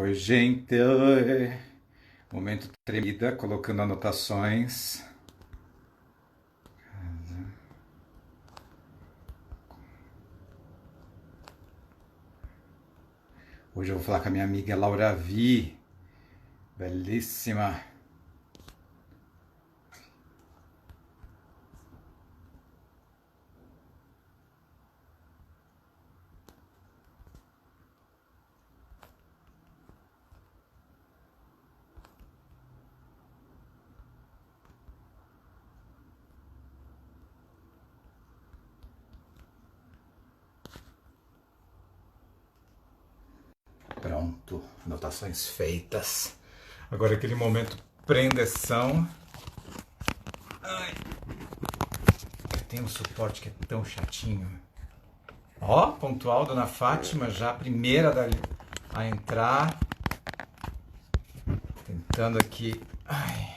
Oi, gente. Momento tremida, colocando anotações. Hoje eu vou falar com a minha amiga Laura Vi. Belíssima. Pronto, anotações feitas. Agora aquele momento prendeção. Ai, tem um suporte que é tão chatinho. Ó, pontual, Dona Fátima, já a primeira a entrar. Tentando aqui. Ai,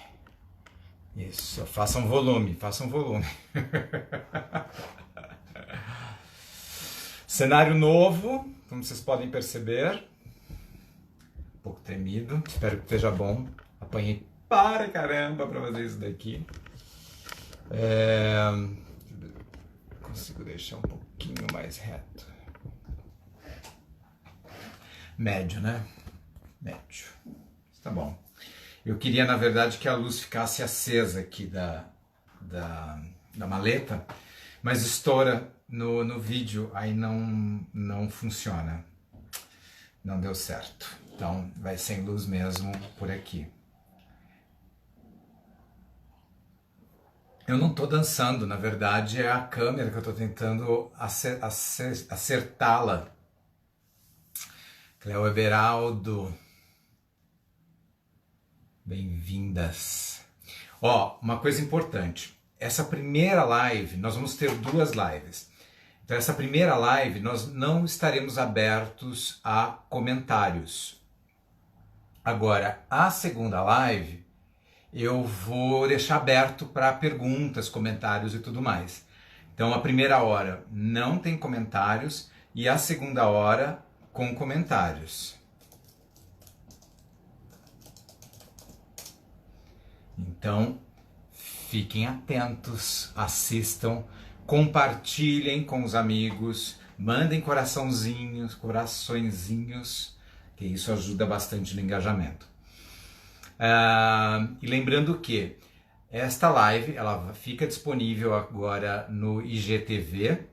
isso, façam volume, façam volume. Cenário novo, como vocês podem perceber. Um pouco tremido, espero que esteja bom. Apanhei para caramba para fazer isso daqui. Consigo deixar um pouquinho mais reto. Médio, né? Médio. Tá bom. Eu queria, na verdade, que a luz ficasse acesa aqui da maleta, mas estoura no vídeo, aí não funciona. Não deu certo. Então, vai sem luz mesmo por aqui. Eu não estou dançando, na verdade é a câmera que eu estou tentando acertá-la. Cleo Everaldo, bem-vindas. Ó, uma coisa importante, essa primeira live, nós vamos ter duas lives. Então essa primeira live nós não estaremos abertos a comentários. Agora, a segunda live eu vou deixar aberto para perguntas, comentários e tudo mais. Então a primeira hora não tem comentários e a segunda hora com comentários. Então fiquem atentos, assistam, compartilhem com os amigos, mandem coraçãozinhos, coraçõezinhos, que isso ajuda bastante no engajamento. E lembrando que esta live ela fica disponível agora no IGTV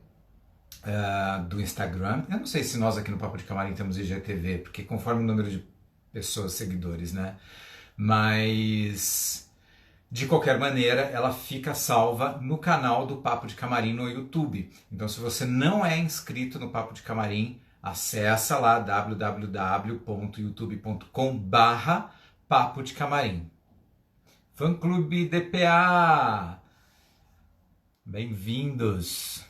do Instagram. Eu não sei se nós aqui no Papo de Camarim temos IGTV, porque conforme o número de pessoas, seguidores, né? Mas de qualquer maneira ela fica salva no canal do Papo de Camarim no YouTube. Então se você não é inscrito no Papo de Camarim, acessa lá www.youtube.com/Papo de Camarim. Fã Clube DPA, bem-vindos.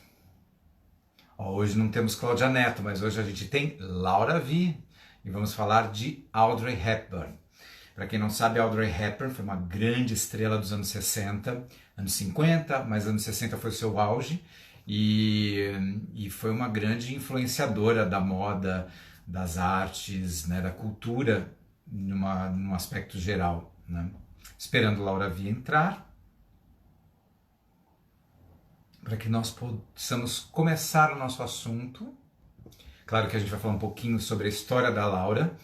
Hoje não temos Cláudia Neto, mas hoje a gente tem Laura Vi e vamos falar de Audrey Hepburn. Para quem não sabe, Audrey Hepburn foi uma grande estrela dos anos 60, anos 50, mas anos 60 foi o seu auge e foi uma grande influenciadora da moda, das artes, né, da cultura num aspecto geral, né? Esperando Laura Vi entrar para que nós possamos começar o nosso assunto. Claro que a gente vai falar um pouquinho sobre a história da Laura.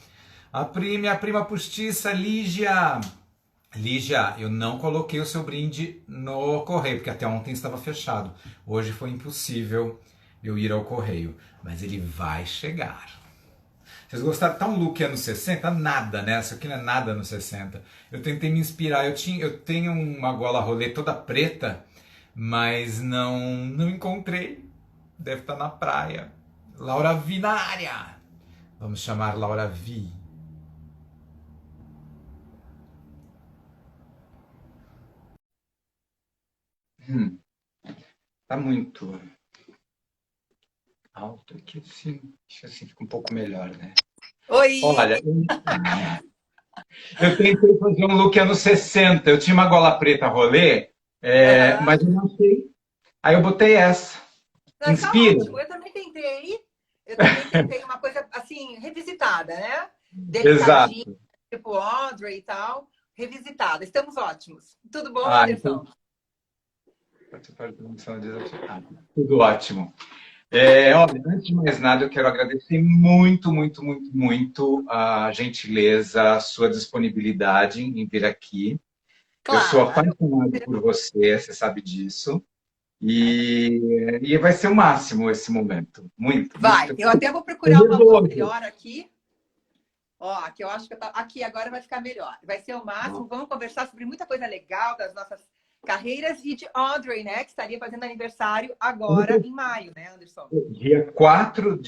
Minha prima postiça, Lígia. Lígia, eu não coloquei o seu brinde no correio, porque até ontem estava fechado. Hoje foi impossível eu ir ao correio, mas ele vai chegar. Vocês gostaram? Tá um look anos 60? Nada, né? Isso aqui não é nada anos 60. Eu tentei me inspirar. Eu tenho uma gola rolê toda preta, mas não encontrei. Deve estar na praia. Laura Vi na área. Vamos chamar Laura Vi. Tá muito alto aqui, assim. Acho assim fica um pouco melhor, né? Oi! Olha, eu tentei fazer um look anos 60. Eu tinha uma gola preta rolê, mas eu não achei. Aí eu botei essa. Não, tá Inspira. ótimo. Eu também tentei uma coisa assim, revisitada, né? delicadinha, Exato. tipo Audrey e tal, revisitada. Estamos ótimos. Tudo bom, Ah, então, Anderson? participar de transmissão de tudo ótimo. Olha, antes de mais nada, eu quero agradecer muito, muito, muito, muito a gentileza, a sua disponibilidade em vir aqui. Eu sou Claro. apaixonado por você, você sabe disso. E vai ser o máximo esse momento. Muito, muito. Vai. Eu até vou Tô procurar uma luz nervoso. melhor aqui. Ó, aqui eu acho que eu tá... Aqui agora vai ficar melhor. Vai ser o máximo. Vamos conversar sobre muita coisa legal das nossas carreiras e de Audrey, né? Que estaria fazendo aniversário agora em maio, né, Anderson? Dia quatro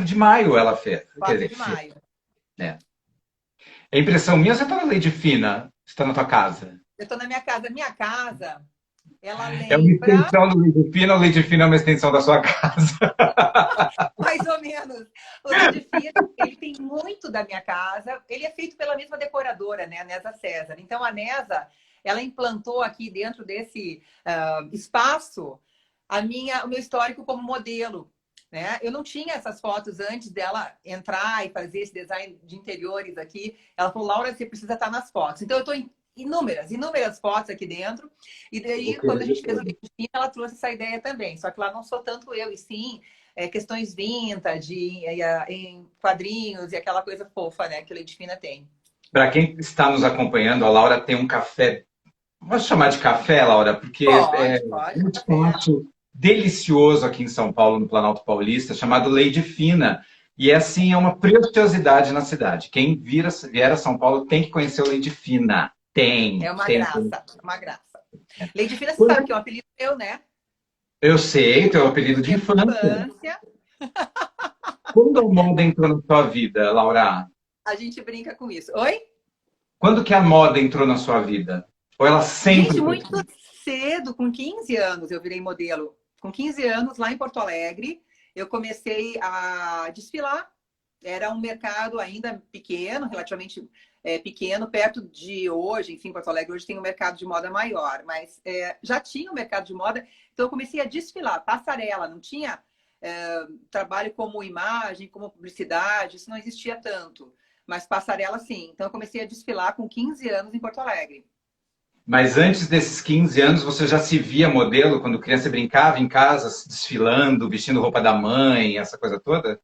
de maio ela fez. Quer 4 dizer, de maio. é. É impressão minha ou você está na Lady Fina? Você está na tua casa? Eu estou na minha casa. Minha casa, ela É uma lembra extensão do Lady Fina ou Lady Fina é uma extensão da sua casa? mais ou menos. O Lady Fia, ele tem muito da minha casa. Ele é feito pela mesma decoradora, né? A Nesa César. Então, a Nesa, ela implantou aqui dentro desse espaço o meu histórico como modelo. Né? Eu não tinha essas fotos antes dela entrar e fazer esse design de interiores aqui. Ela falou, Laura, você precisa estar nas fotos. Então, eu estou em inúmeras fotos aqui dentro. E daí, quando a gente fez o Lady Fia, ela trouxe essa ideia também. Só que lá não sou tanto eu, e sim questões vintage, em quadrinhos e aquela coisa fofa, né, que o Lady Fina tem. Para quem está nos acompanhando, a Laura tem um café. Vou chamar de café, Laura, porque é Pode, um café. espaço delicioso aqui em São Paulo, no Planalto Paulista, chamado Lady Fina. E assim, é uma preciosidade na cidade. Quem vier a São Paulo tem que conhecer o Lady Fina. É Tem, uma tem. Tem. graça, uma graça. Lady Fina, você sabe que é um apelido meu, né? Eu sei, teu apelido de Tempo de infância. infância. Quando a moda entrou na sua vida, Laura? A gente brinca com isso. Oi? Quando que a moda entrou na sua vida? Ou ela sempre Gente, foi? muito cedo, com 15 anos, eu virei modelo. Com 15 anos, lá em Porto Alegre, eu comecei a desfilar. Era um mercado ainda pequeno, relativamente pequeno, perto de hoje. Enfim, Porto Alegre hoje tem um mercado de moda maior, mas já tinha um mercado de moda, então eu comecei a desfilar, passarela, não tinha trabalho como imagem, como publicidade, isso não existia tanto, mas passarela sim. Então eu comecei a desfilar com 15 anos em Porto Alegre. Mas antes desses 15 anos, você já se via modelo quando criança brincava em casa, desfilando, vestindo roupa da mãe, essa coisa toda?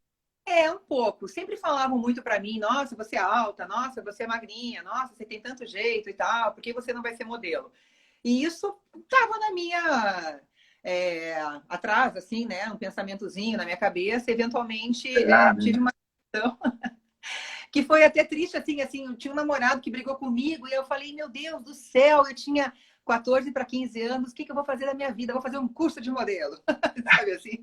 Um pouco. Sempre falavam muito para mim, nossa, você é alta, nossa, você é magrinha, nossa, você tem tanto jeito e tal, por que você não vai ser modelo? E isso estava na minha... atrás, assim, né? Um pensamentozinho na minha cabeça. Eventualmente, Será, né? tive uma questão que foi até triste, assim, eu tinha um namorado que brigou comigo e eu falei, meu Deus do céu, eu tinha 14 para 15 anos, o que eu vou fazer da minha vida? Eu vou fazer um curso de modelo, sabe assim?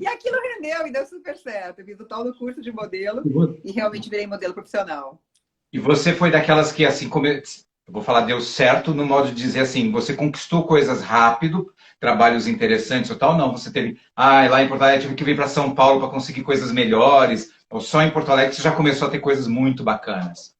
E aquilo rendeu e deu super certo. Eu fiz o tal do curso de modelo e realmente virei modelo profissional. E você foi daquelas que, assim, eu vou falar, deu certo no modo de dizer assim, você conquistou coisas rápido, trabalhos interessantes ou tal, não, você teve, lá em Porto Alegre tive que vir para São Paulo para conseguir coisas melhores, ou só em Porto Alegre você já começou a ter coisas muito bacanas.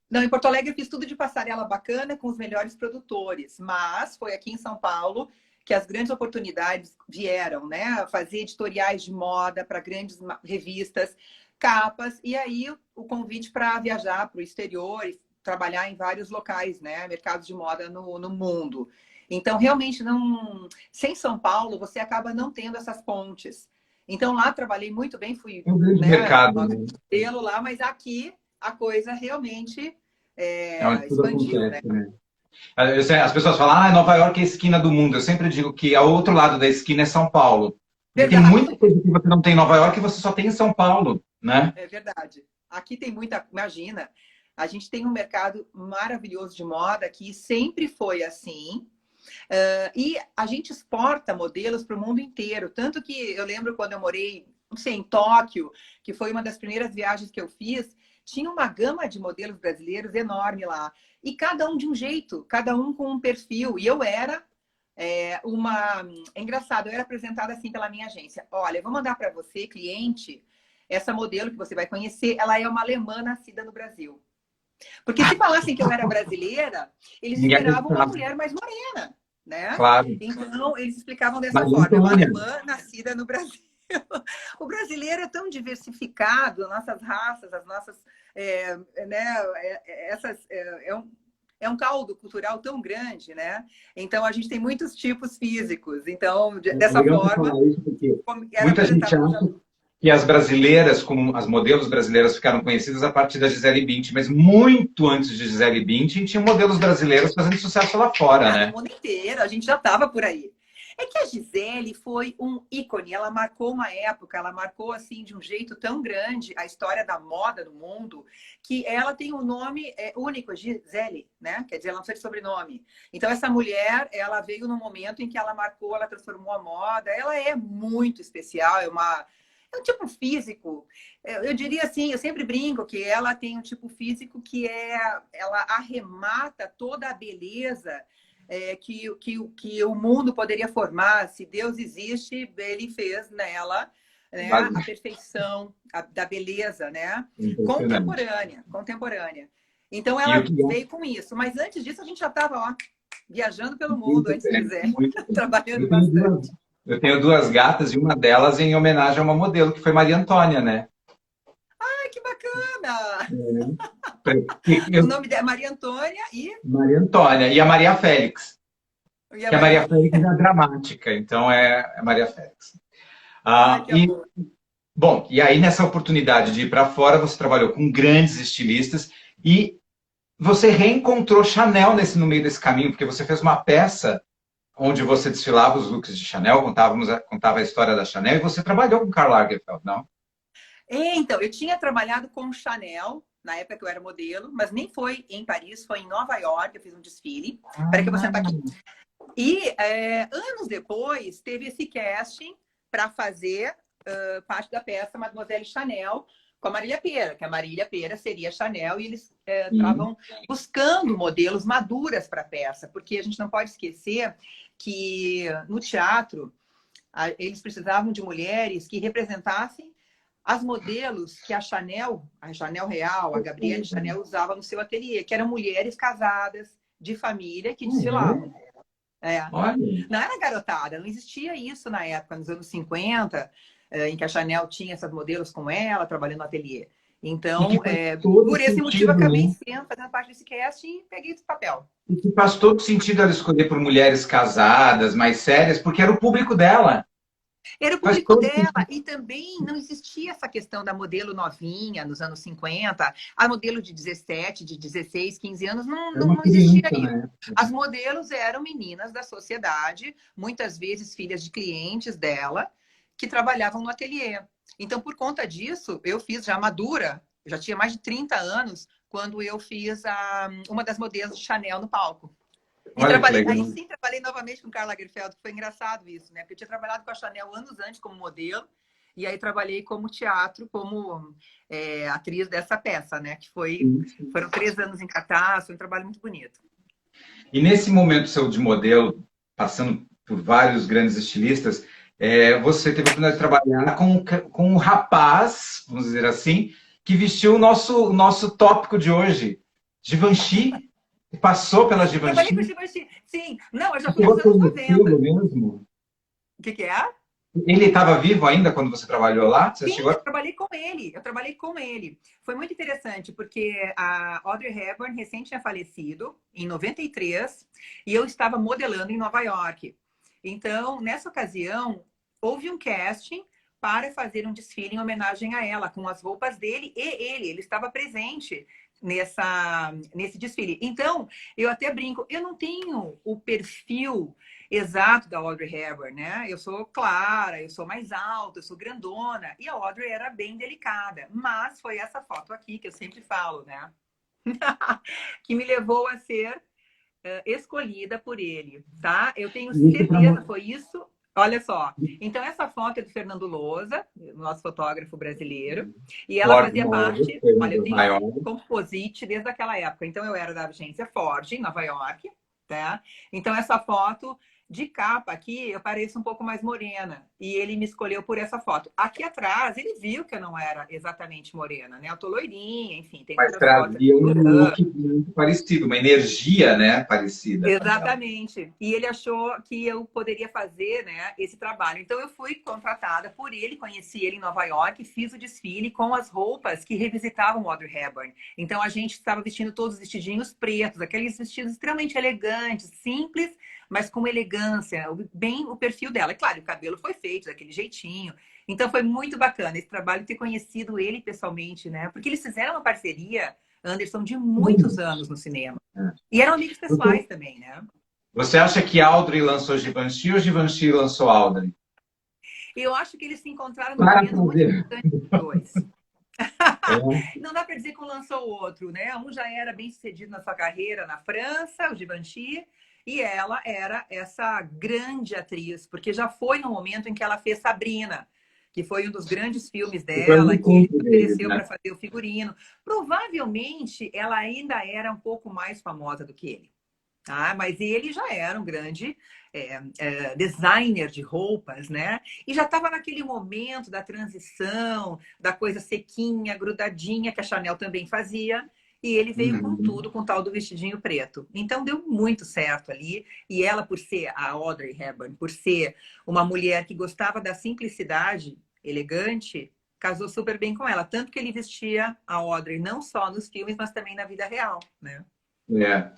Não, em Porto Alegre eu fiz tudo de passarela bacana com os melhores produtores, mas foi aqui em São Paulo que as grandes oportunidades vieram, né? Fazer editoriais de moda para grandes revistas, capas, e aí o convite para viajar para o exterior e trabalhar em vários locais, né? Mercados de moda no mundo. Então, realmente, não, sem São Paulo, você acaba não tendo essas pontes. Então, lá trabalhei muito bem, fui, É um grande né, mercado, né? modelo lá, mas aqui a coisa realmente É onde tudo expandiu, né? acontece, né? As pessoas falam, Nova York é a esquina do mundo. Eu sempre digo que ao outro lado da esquina é São Paulo. Porque tem Verdade, muita coisa que você não tem em Nova York e você só tem em São Paulo, né? é verdade. Aqui tem muita, imagina, a gente tem um mercado maravilhoso de moda que sempre foi assim. E a gente exporta modelos para o mundo inteiro. Tanto que eu lembro quando eu morei, não sei, em Tóquio, que foi uma das primeiras viagens que eu fiz, tinha uma gama de modelos brasileiros enorme lá. E cada um de um jeito, cada um com um perfil. E eu era É engraçado, eu era apresentada assim pela minha agência. Olha, eu vou mandar para você, cliente, essa modelo que você vai conhecer, ela é uma alemã nascida no Brasil. Porque se falassem que eu era brasileira, eles Ninguém esperavam uma acreditava. mulher mais morena, né? Claro. Então, eles explicavam dessa Mas forma, é uma Antônia, alemã nascida no Brasil. O brasileiro é tão diversificado, nossas raças, as nossas né, é um caldo cultural tão grande, né? Então, a gente tem muitos tipos físicos. Então, É dessa legal você forma, falar isso, porque era muita gente apresentado. acha que as brasileiras, como as modelos brasileiras, ficaram conhecidas a partir da Gisele Bündchen, mas muito antes de Gisele Bündchen, tinha modelos brasileiros fazendo sucesso lá fora, No né? mundo inteiro, a gente já estava por aí. É que a Gisele foi um ícone, ela marcou uma época, ela marcou assim de um jeito tão grande a história da moda no mundo, que ela tem um nome único, Gisele, né? Quer dizer, ela não precisa de sobrenome. Então essa mulher, ela veio num momento em que ela marcou, ela transformou a moda, ela é muito especial, é um tipo físico. Eu diria assim, eu sempre brinco que ela tem um tipo físico que ela arremata toda a beleza que o mundo poderia formar. Se Deus existe, ele fez nela, né, a perfeição da beleza, né? Impressionante. Contemporânea. Então E o ela que é veio com isso. Mas antes disso a gente já estava viajando pelo mundo, muito antes de bem, dizer, muito bem. trabalhando Eu tenho duas, bastante. eu tenho duas gatas e uma delas em homenagem a uma modelo que foi Maria Antônia, né? Ai, que bacana! O Eu, nome dela é Maria Antônia Maria Antônia e a Maria Félix, e a que a Maria. Maria Félix é dramática, então é Maria Félix. Ai, que E, amor. bom, e aí nessa oportunidade de ir para fora, você trabalhou com grandes estilistas e você reencontrou Chanel no meio desse caminho, porque você fez uma peça onde você desfilava os looks de Chanel, contava a história da Chanel, e você trabalhou com Karl Lagerfeld, não? Então, eu tinha trabalhado com Chanel na época que eu era modelo, mas nem foi em Paris, foi em Nova York, eu fiz um desfile. Espera que eu vou sentar aqui. E anos depois, teve esse casting para fazer parte da peça Mademoiselle Chanel com a Marília Pêra, que a Marília Pêra seria Chanel, e eles estavam buscando modelos maduras para a peça, porque a gente não pode esquecer que no teatro eles precisavam de mulheres que representassem as modelos que a Chanel Real, a Gabrielle Chanel usava no seu ateliê, que eram mulheres casadas, de família, que desfilavam. Não era garotada, não existia isso na época, nos anos 50, em que a Chanel tinha essas modelos com ela, trabalhando no ateliê. Então, por esse motivo, eu acabei fazendo parte desse cast e peguei esse papel. E que faz todo sentido ela escolher por mulheres casadas, mais sérias, porque era o público dela. Era o público dela, e também não existia essa questão da modelo novinha nos anos 50, a modelo de 17, de 16, 15 anos, não existia isso. Né? As modelos eram meninas da sociedade, muitas vezes filhas de clientes dela, que trabalhavam no ateliê. Então, por conta disso, eu fiz já madura, eu já tinha mais de 30 anos, quando eu fiz uma das modelos de Chanel no palco. E trabalhei novamente com Karl Lagerfeld, que foi engraçado isso, né? Porque eu tinha trabalhado com a Chanel anos antes como modelo, e aí trabalhei como teatro, como atriz dessa peça, né? Que foram 3 anos em cartaz, foi um trabalho muito bonito. E nesse momento seu de modelo, passando por vários grandes estilistas, você teve a oportunidade de trabalhar com um rapaz, vamos dizer assim, que vestiu o nosso tópico de hoje, Givenchy. Passou pela Givenchy? Trabalhei com Givenchy, sim. Não, eu já fui nos anos 90. Mesmo? O que é? Ele estava vivo ainda quando você trabalhou lá? Você Sim, eu trabalhei com ele. Foi muito interessante, porque a Audrey Hepburn recém tinha falecido, em 93, e eu estava modelando em Nova York. Então, nessa ocasião, houve um casting para fazer um desfile em homenagem a ela, com as roupas dele e ele estava presente nesse desfile. Então, eu até brinco, eu não tenho o perfil exato da Audrey Hepburn, né? Eu sou clara, eu sou mais alta, eu sou grandona, e a Audrey era bem delicada, mas foi essa foto aqui que eu sempre falo, né? que me levou a ser escolhida por ele, tá? Eu tenho certeza, foi isso. Olha só, então essa foto é do Fernando Lousa, nosso fotógrafo brasileiro, e ela fazia parte, olha, eu tenho composite desde aquela época, então eu era da agência Ford, em Nova York, tá? Então essa foto de capa aqui, eu pareço um pouco mais morena. E ele me escolheu por essa foto. Aqui atrás, ele viu que eu não era exatamente morena, né? Eu tô loirinha, enfim, tem Mas outras fotos aqui. trazia um look muito parecido, uma energia, né, parecida com ela. Exatamente. E ele achou que eu poderia fazer, né, esse trabalho. Então eu fui contratada por ele, conheci ele em Nova York, fiz o desfile com as roupas que revisitavam Audrey Hepburn. Então a gente estava vestindo todos os vestidinhos pretos, aqueles vestidos extremamente elegantes, simples, mas com elegância, bem o perfil dela. É claro, o cabelo foi feito daquele jeitinho. Então foi muito bacana esse trabalho, ter conhecido ele pessoalmente, né? Porque eles fizeram uma parceria, Anderson, de muitos anos no cinema. E eram amigos pessoais também, né? Você acha que Audrey lançou Givenchy ou Givenchy lançou Audrey? Eu acho que eles se encontraram num Para momento muito fazer. importante dos dois. É. Não dá para dizer que um lançou o outro, né? Um já era bem sucedido na sua carreira na França, o Givenchy, e ela era essa grande atriz, porque já foi no momento em que ela fez Sabrina, que foi um dos grandes filmes Foi um dela, que encontro deles, ofereceu né? para fazer o figurino. Provavelmente ela ainda era um pouco mais famosa do que ele. Ah, mas ele já era um grande designer de roupas, né? E já estava naquele momento da transição, da coisa sequinha, grudadinha, que a Chanel também fazia. E ele veio com Uhum. tudo, com o tal do vestidinho preto. Então deu muito certo ali. E ela, por ser a Audrey Hepburn, por ser uma mulher que gostava da simplicidade, elegante, casou super bem com ela. Tanto que ele vestia a Audrey não só nos filmes, mas também na vida real, né? É.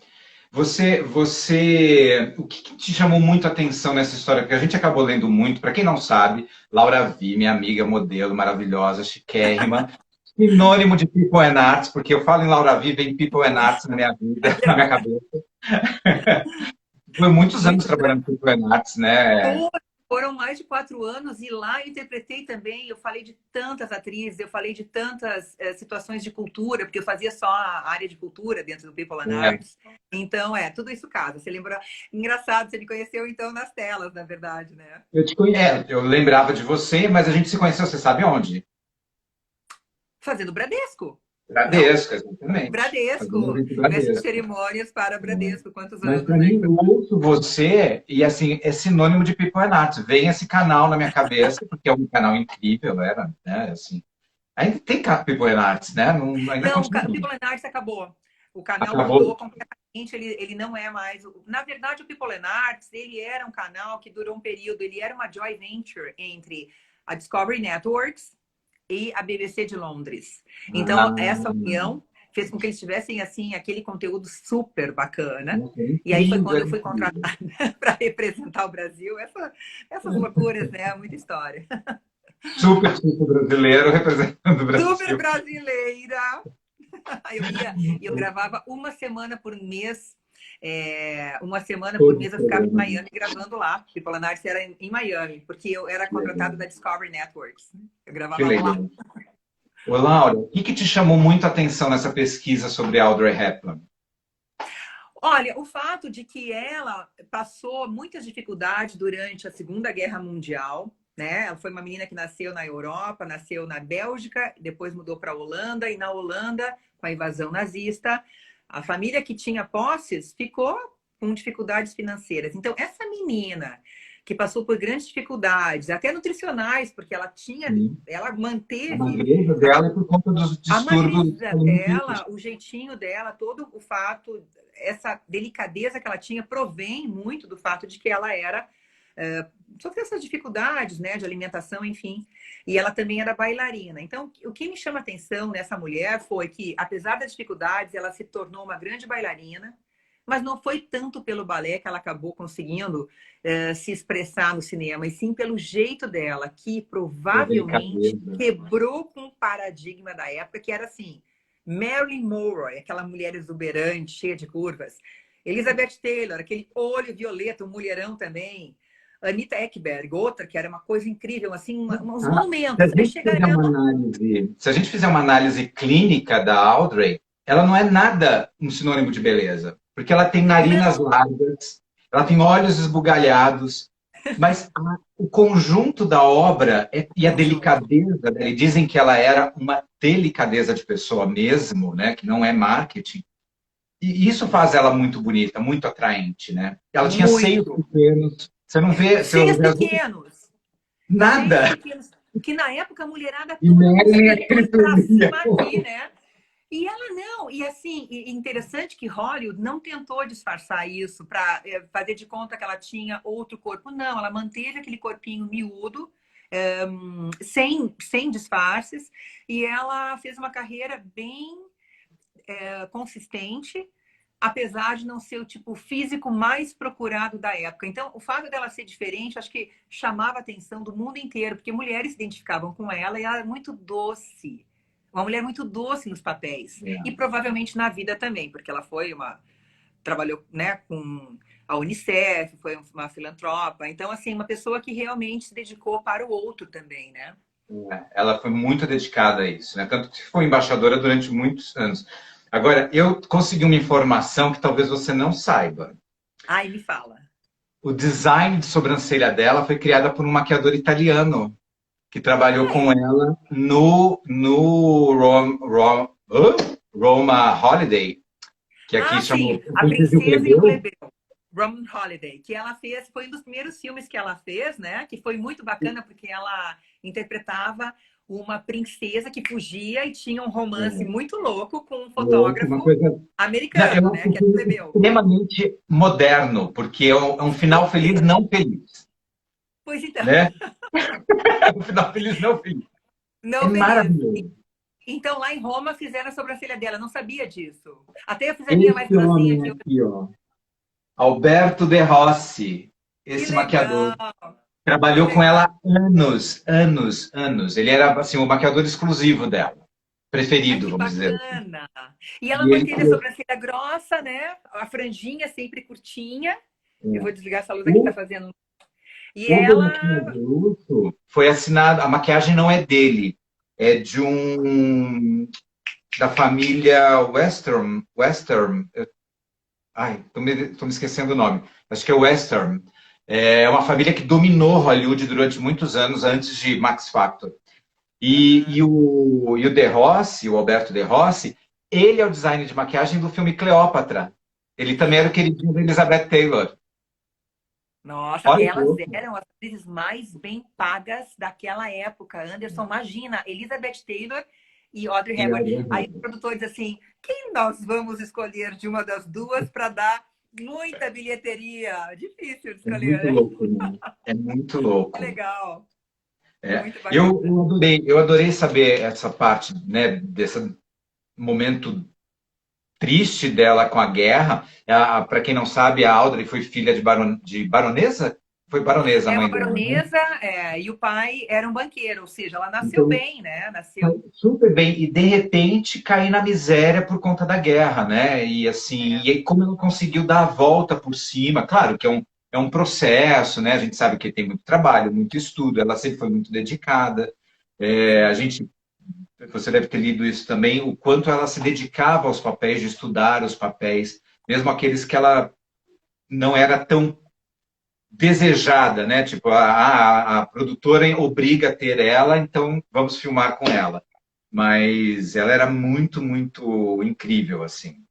O que te chamou muito a atenção nessa história? Porque a gente acabou lendo muito. Para quem não sabe, Laura Vi, minha amiga, modelo maravilhosa, chiquérrima, sinônimo de People and Arts, porque eu falo em Laura Vi, vem People and Arts na minha vida, na minha cabeça. Foi muitos anos Muito trabalhando com People and Arts, né? Foram mais de 4 anos e lá eu interpretei também. Eu falei de tantas atrizes, eu falei de tantas situações de cultura, porque eu fazia só a área de cultura dentro do People and É. Arts. Então, tudo isso casa. Você lembra? Engraçado, você me conheceu então nas telas, na verdade, né? Eu lembrava de você, mas a gente se conheceu, você sabe onde? Fazendo Bradesco, não? Bradesco, exatamente. Fazendo Bradesco, evento mestre de Bradesco. cerimônias para Bradesco. Quantos Mas anos, para né? mim, eu ouço você e assim, é sinônimo de People and Arts. Vem esse canal na minha cabeça, porque é um canal incrível, era, né? Assim, ainda tem People and Arts, né? Não, ainda Não, o continua. People and Arts acabou. O canal Acabou. mudou completamente, ele não é mais. Na verdade, o People and Arts, ele era um canal que durou um período, ele era uma joint venture entre a Discovery Networks e a BBC de Londres. Então, Ah, essa união fez com que eles tivessem, assim, aquele conteúdo super bacana. nossa, é E aí foi quando incrível, eu fui incrível. contratada para representar o Brasil. Essas loucuras, né? Muita história. Super, super brasileiro representando o Super Brasil. brasileira! Eu gravava uma semana por mês. Uma semana por Todos mês os eu ficava em programas. Miami gravando lá. People and Arts era em Miami, porque eu era Que legal. contratada da Discovery Networks. Eu Que gravava lá. legal. Ô, Laura, o que te chamou muito a atenção nessa pesquisa sobre Audrey Hepburn? Olha, o fato de que ela passou muitas dificuldades durante a Segunda Guerra Mundial, né? Ela foi uma menina que nasceu na Europa, nasceu na Bélgica, depois mudou para a Holanda, e na Holanda, com a invasão nazista, a família que tinha posses ficou com dificuldades financeiras. Então, essa menina que passou por grandes dificuldades, até nutricionais, porque ela A manteve magreza dela é por conta dos a distúrbios magreza alimentícios. dela, o jeitinho dela, todo o fato, essa delicadeza que ela tinha provém muito do fato de que ela era sofreu essas dificuldades, né, de alimentação, enfim. E ela também era bailarina. Então, o que me chama atenção nessa mulher foi que, apesar das dificuldades, ela se tornou uma grande bailarina, mas não foi tanto pelo balé que ela acabou conseguindo se expressar no cinema, e sim pelo jeito dela, que Da provavelmente delicadeza. quebrou com o paradigma da época, que era assim, Marilyn Monroe, aquela mulher exuberante, cheia de curvas. Elizabeth Taylor, aquele olho violeta, um mulherão também. Anita Ekberg, outra que era uma coisa incrível, assim, uns Ah, se a monumentos. Aí gente chega fizer uma ela, análise, se a gente fizer uma análise clínica da Audrey, ela não é nada um sinônimo de beleza, porque ela tem narinas não, largas, ela tem olhos esbugalhados, mas o conjunto da obra e a conjunto. delicadeza dela, e dizem que ela era uma delicadeza de pessoa mesmo, né, que não é marketing. E isso faz ela muito bonita, muito atraente, né? Ela tinha seios Muito. pequenos. Você não vê, se eu Seios ver as outras, pequenos. Seios nada. pequenos. Que na época a mulherada E toda com os Marilyn é aquele peitões pra filminho. cima aqui, né? E ela não, e assim, interessante que Hollywood não tentou disfarçar isso para fazer de conta que ela tinha outro corpo. Não, ela manteve aquele corpinho miúdo, sem disfarces, e ela fez uma carreira bem consistente, apesar de não ser o tipo físico mais procurado da época. Então, o fato dela ser diferente, acho que chamava a atenção do mundo inteiro, porque mulheres se identificavam com ela e ela é muito doce. Uma mulher muito doce nos papéis. E provavelmente na vida também, porque ela foi trabalhou, né, com a Unicef, foi uma filantropa. Então, assim, uma pessoa que realmente se dedicou para o outro também, né? Ela foi muito dedicada a isso, né? Tanto que foi embaixadora durante muitos anos. Agora, eu consegui uma informação que talvez você não saiba. Ai, me fala. O design de sobrancelha dela foi criada por um maquiador italiano que trabalhou Ah, com é? ela no Roma Holiday, que aqui Ah, chama sim, O A Príncipe e o Princesa e o Plebeu. Plebeu. Roman Holiday, que ela fez, foi um dos primeiros filmes que ela fez, né? Que foi muito bacana porque ela interpretava uma princesa que fugia e tinha um romance muito louco com um Uma fotógrafo coisa. Não, eu americano, acho né? um Que era o filme Plebeu. extremamente moderno, porque é um final feliz, Super! não feliz, Pois então, né? É um final feliz, não feliz. É não feliz. maravilhoso. Então, lá em Roma, fizeram a sobrancelha dela. Não sabia disso. Até eu fiz a minha mais Esse grossinha homem aqui. aqui, ó, Alberto De Rossi, Que esse maquiador, legal! Que trabalhou com legal! ela anos, anos, anos. Ele era assim, o maquiador exclusivo dela, Ai, preferido, que vamos dizer assim. bacana! E ela E ele manteve a criou sobrancelha grossa, né? A franjinha sempre curtinha. Eu vou desligar essa luz aqui que tá o, fazendo. E o bonequinho ela. de luto foi assinado, a maquiagem não é dele, é de um da família Western, ai, tô me esquecendo o nome. Acho que é Western. É uma família que dominou Hollywood durante muitos anos antes de Max Factor. Aham. E o De Rossi, o Alberto De Rossi, ele é o design de maquiagem do filme Cleópatra. Ele também era o queridinho da Elizabeth Taylor. Nossa, Olha que elas louco. eram as atrizes mais bem pagas daquela época. Anderson, imagina, Elizabeth Taylor e Audrey E Hepburn. aí, Aí o produtor diz assim: quem nós vamos escolher de uma das duas para dar muita bilheteria? Difícil de é escolher, muito né? louco, né? É muito Que louco. legal, É. muito bacana. Eu adorei saber essa parte, né, desse momento triste dela com a guerra. Para quem não sabe, a Audrey foi filha de baronesa? Foi baronesa a É uma mãe dela, né? baronesa, e o pai era um banqueiro, ou seja, ela nasceu Então, bem, né? Nasceu. super bem. E de repente cair na miséria por conta da guerra, né? E assim, É, e aí, como ela conseguiu dar a volta por cima, claro que é um processo, né? A gente sabe que tem muito trabalho, muito estudo, ela sempre foi muito dedicada. A sim. gente, você deve ter lido isso também, o quanto ela se dedicava aos papéis, de estudar os papéis, mesmo aqueles que ela não era tão desejada, né? Tipo, a produtora obriga a ter ela, então vamos filmar com ela. Mas ela era muito, muito incrível, assim.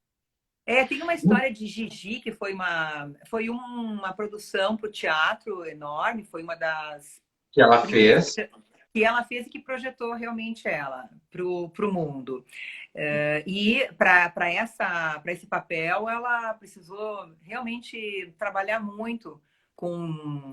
Tem uma história de Gigi, que foi uma produção para o teatro enorme, foi uma das Que ela primeiras fez. que ela fez e que projetou realmente ela para o mundo. E para esse papel, ela precisou realmente trabalhar muito com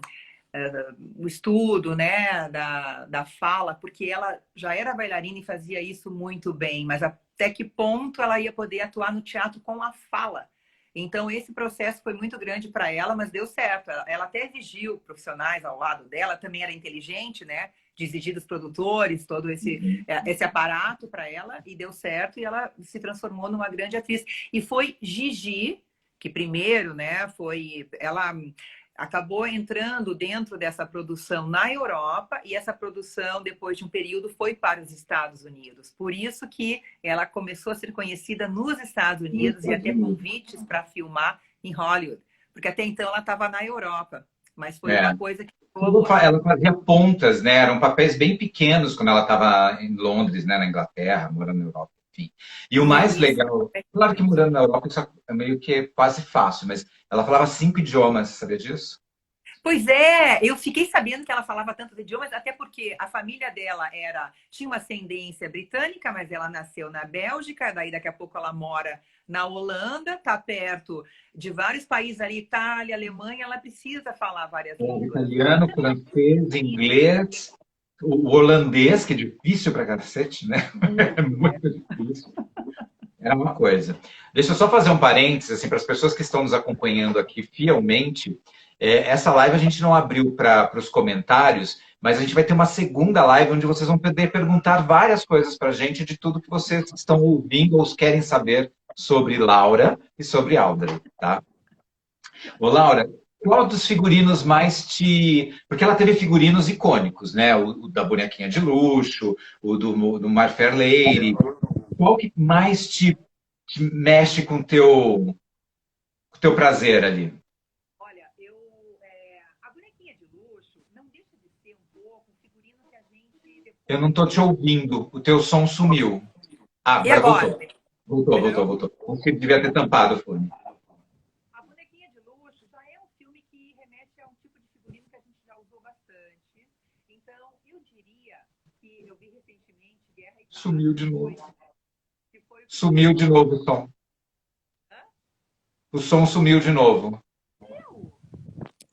o estudo, né, da fala, porque ela já era bailarina e fazia isso muito bem, mas até que ponto ela ia poder atuar no teatro com a fala? Então, esse processo foi muito grande para ela, mas deu certo. Ela até exigiu profissionais ao lado dela, também era inteligente, né? De exigir dos produtores todo esse aparato para ela, e deu certo, e ela se transformou numa grande atriz. E foi Gigi, que primeiro, né, ela acabou entrando dentro dessa produção na Europa, e essa produção, depois de um período, foi para os Estados Unidos. Por isso que ela começou a ser conhecida nos Estados Unidos e a ter convites para filmar em Hollywood, porque até então ela estava na Europa, mas foi uma É. coisa que rolou assim. Ela fazia pontas, né? Eram papéis bem pequenos quando ela estava em Londres, né? Na Inglaterra, morando na Europa. enfim. E o mais legal, claro que morando na Europa isso é meio que quase fácil, mas ela falava 5 idiomas, sabia disso? Pois é, eu fiquei sabendo que ela falava tantos idiomas, até porque a família dela tinha uma ascendência britânica, mas ela nasceu na Bélgica, daí daqui a pouco ela mora na Holanda, tá perto de vários países ali, Itália, Alemanha, ela precisa falar várias línguas. Italiano, francês, inglês, o holandês, que é difícil pra cacete, né? É muito difícil. É uma coisa. Deixa eu só fazer um parênteses, assim, para as pessoas que estão nos acompanhando aqui fielmente. Essa live a gente não abriu para os comentários, mas a gente vai ter uma segunda live onde vocês vão poder perguntar várias coisas para a gente de tudo que vocês estão ouvindo ou querem saber sobre Laura e sobre Audrey, tá? Ô, Laura, qual dos figurinos mais te... Porque ela teve figurinos icônicos, né? O da bonequinha de luxo, o do My Fair Lady. Qual que mais te mexe com o teu prazer ali? Olha, a bonequinha de luxo não deixa de ser um pouco um figurino que a gente Eu não depois. estou te ouvindo. O teu som sumiu. Ah, E agora agora? voltou. Voltou, voltou, Melhorou? voltou. Você devia ter tampado o fone. A Bonequinha de Luxo já é um filme que remete a um tipo de figurino que a gente já usou bastante. Então, eu diria que eu vi recentemente Guerra e Paz, Sumiu de novo. que foi o Sumiu figurino. de novo o som. Hã? O som sumiu de novo.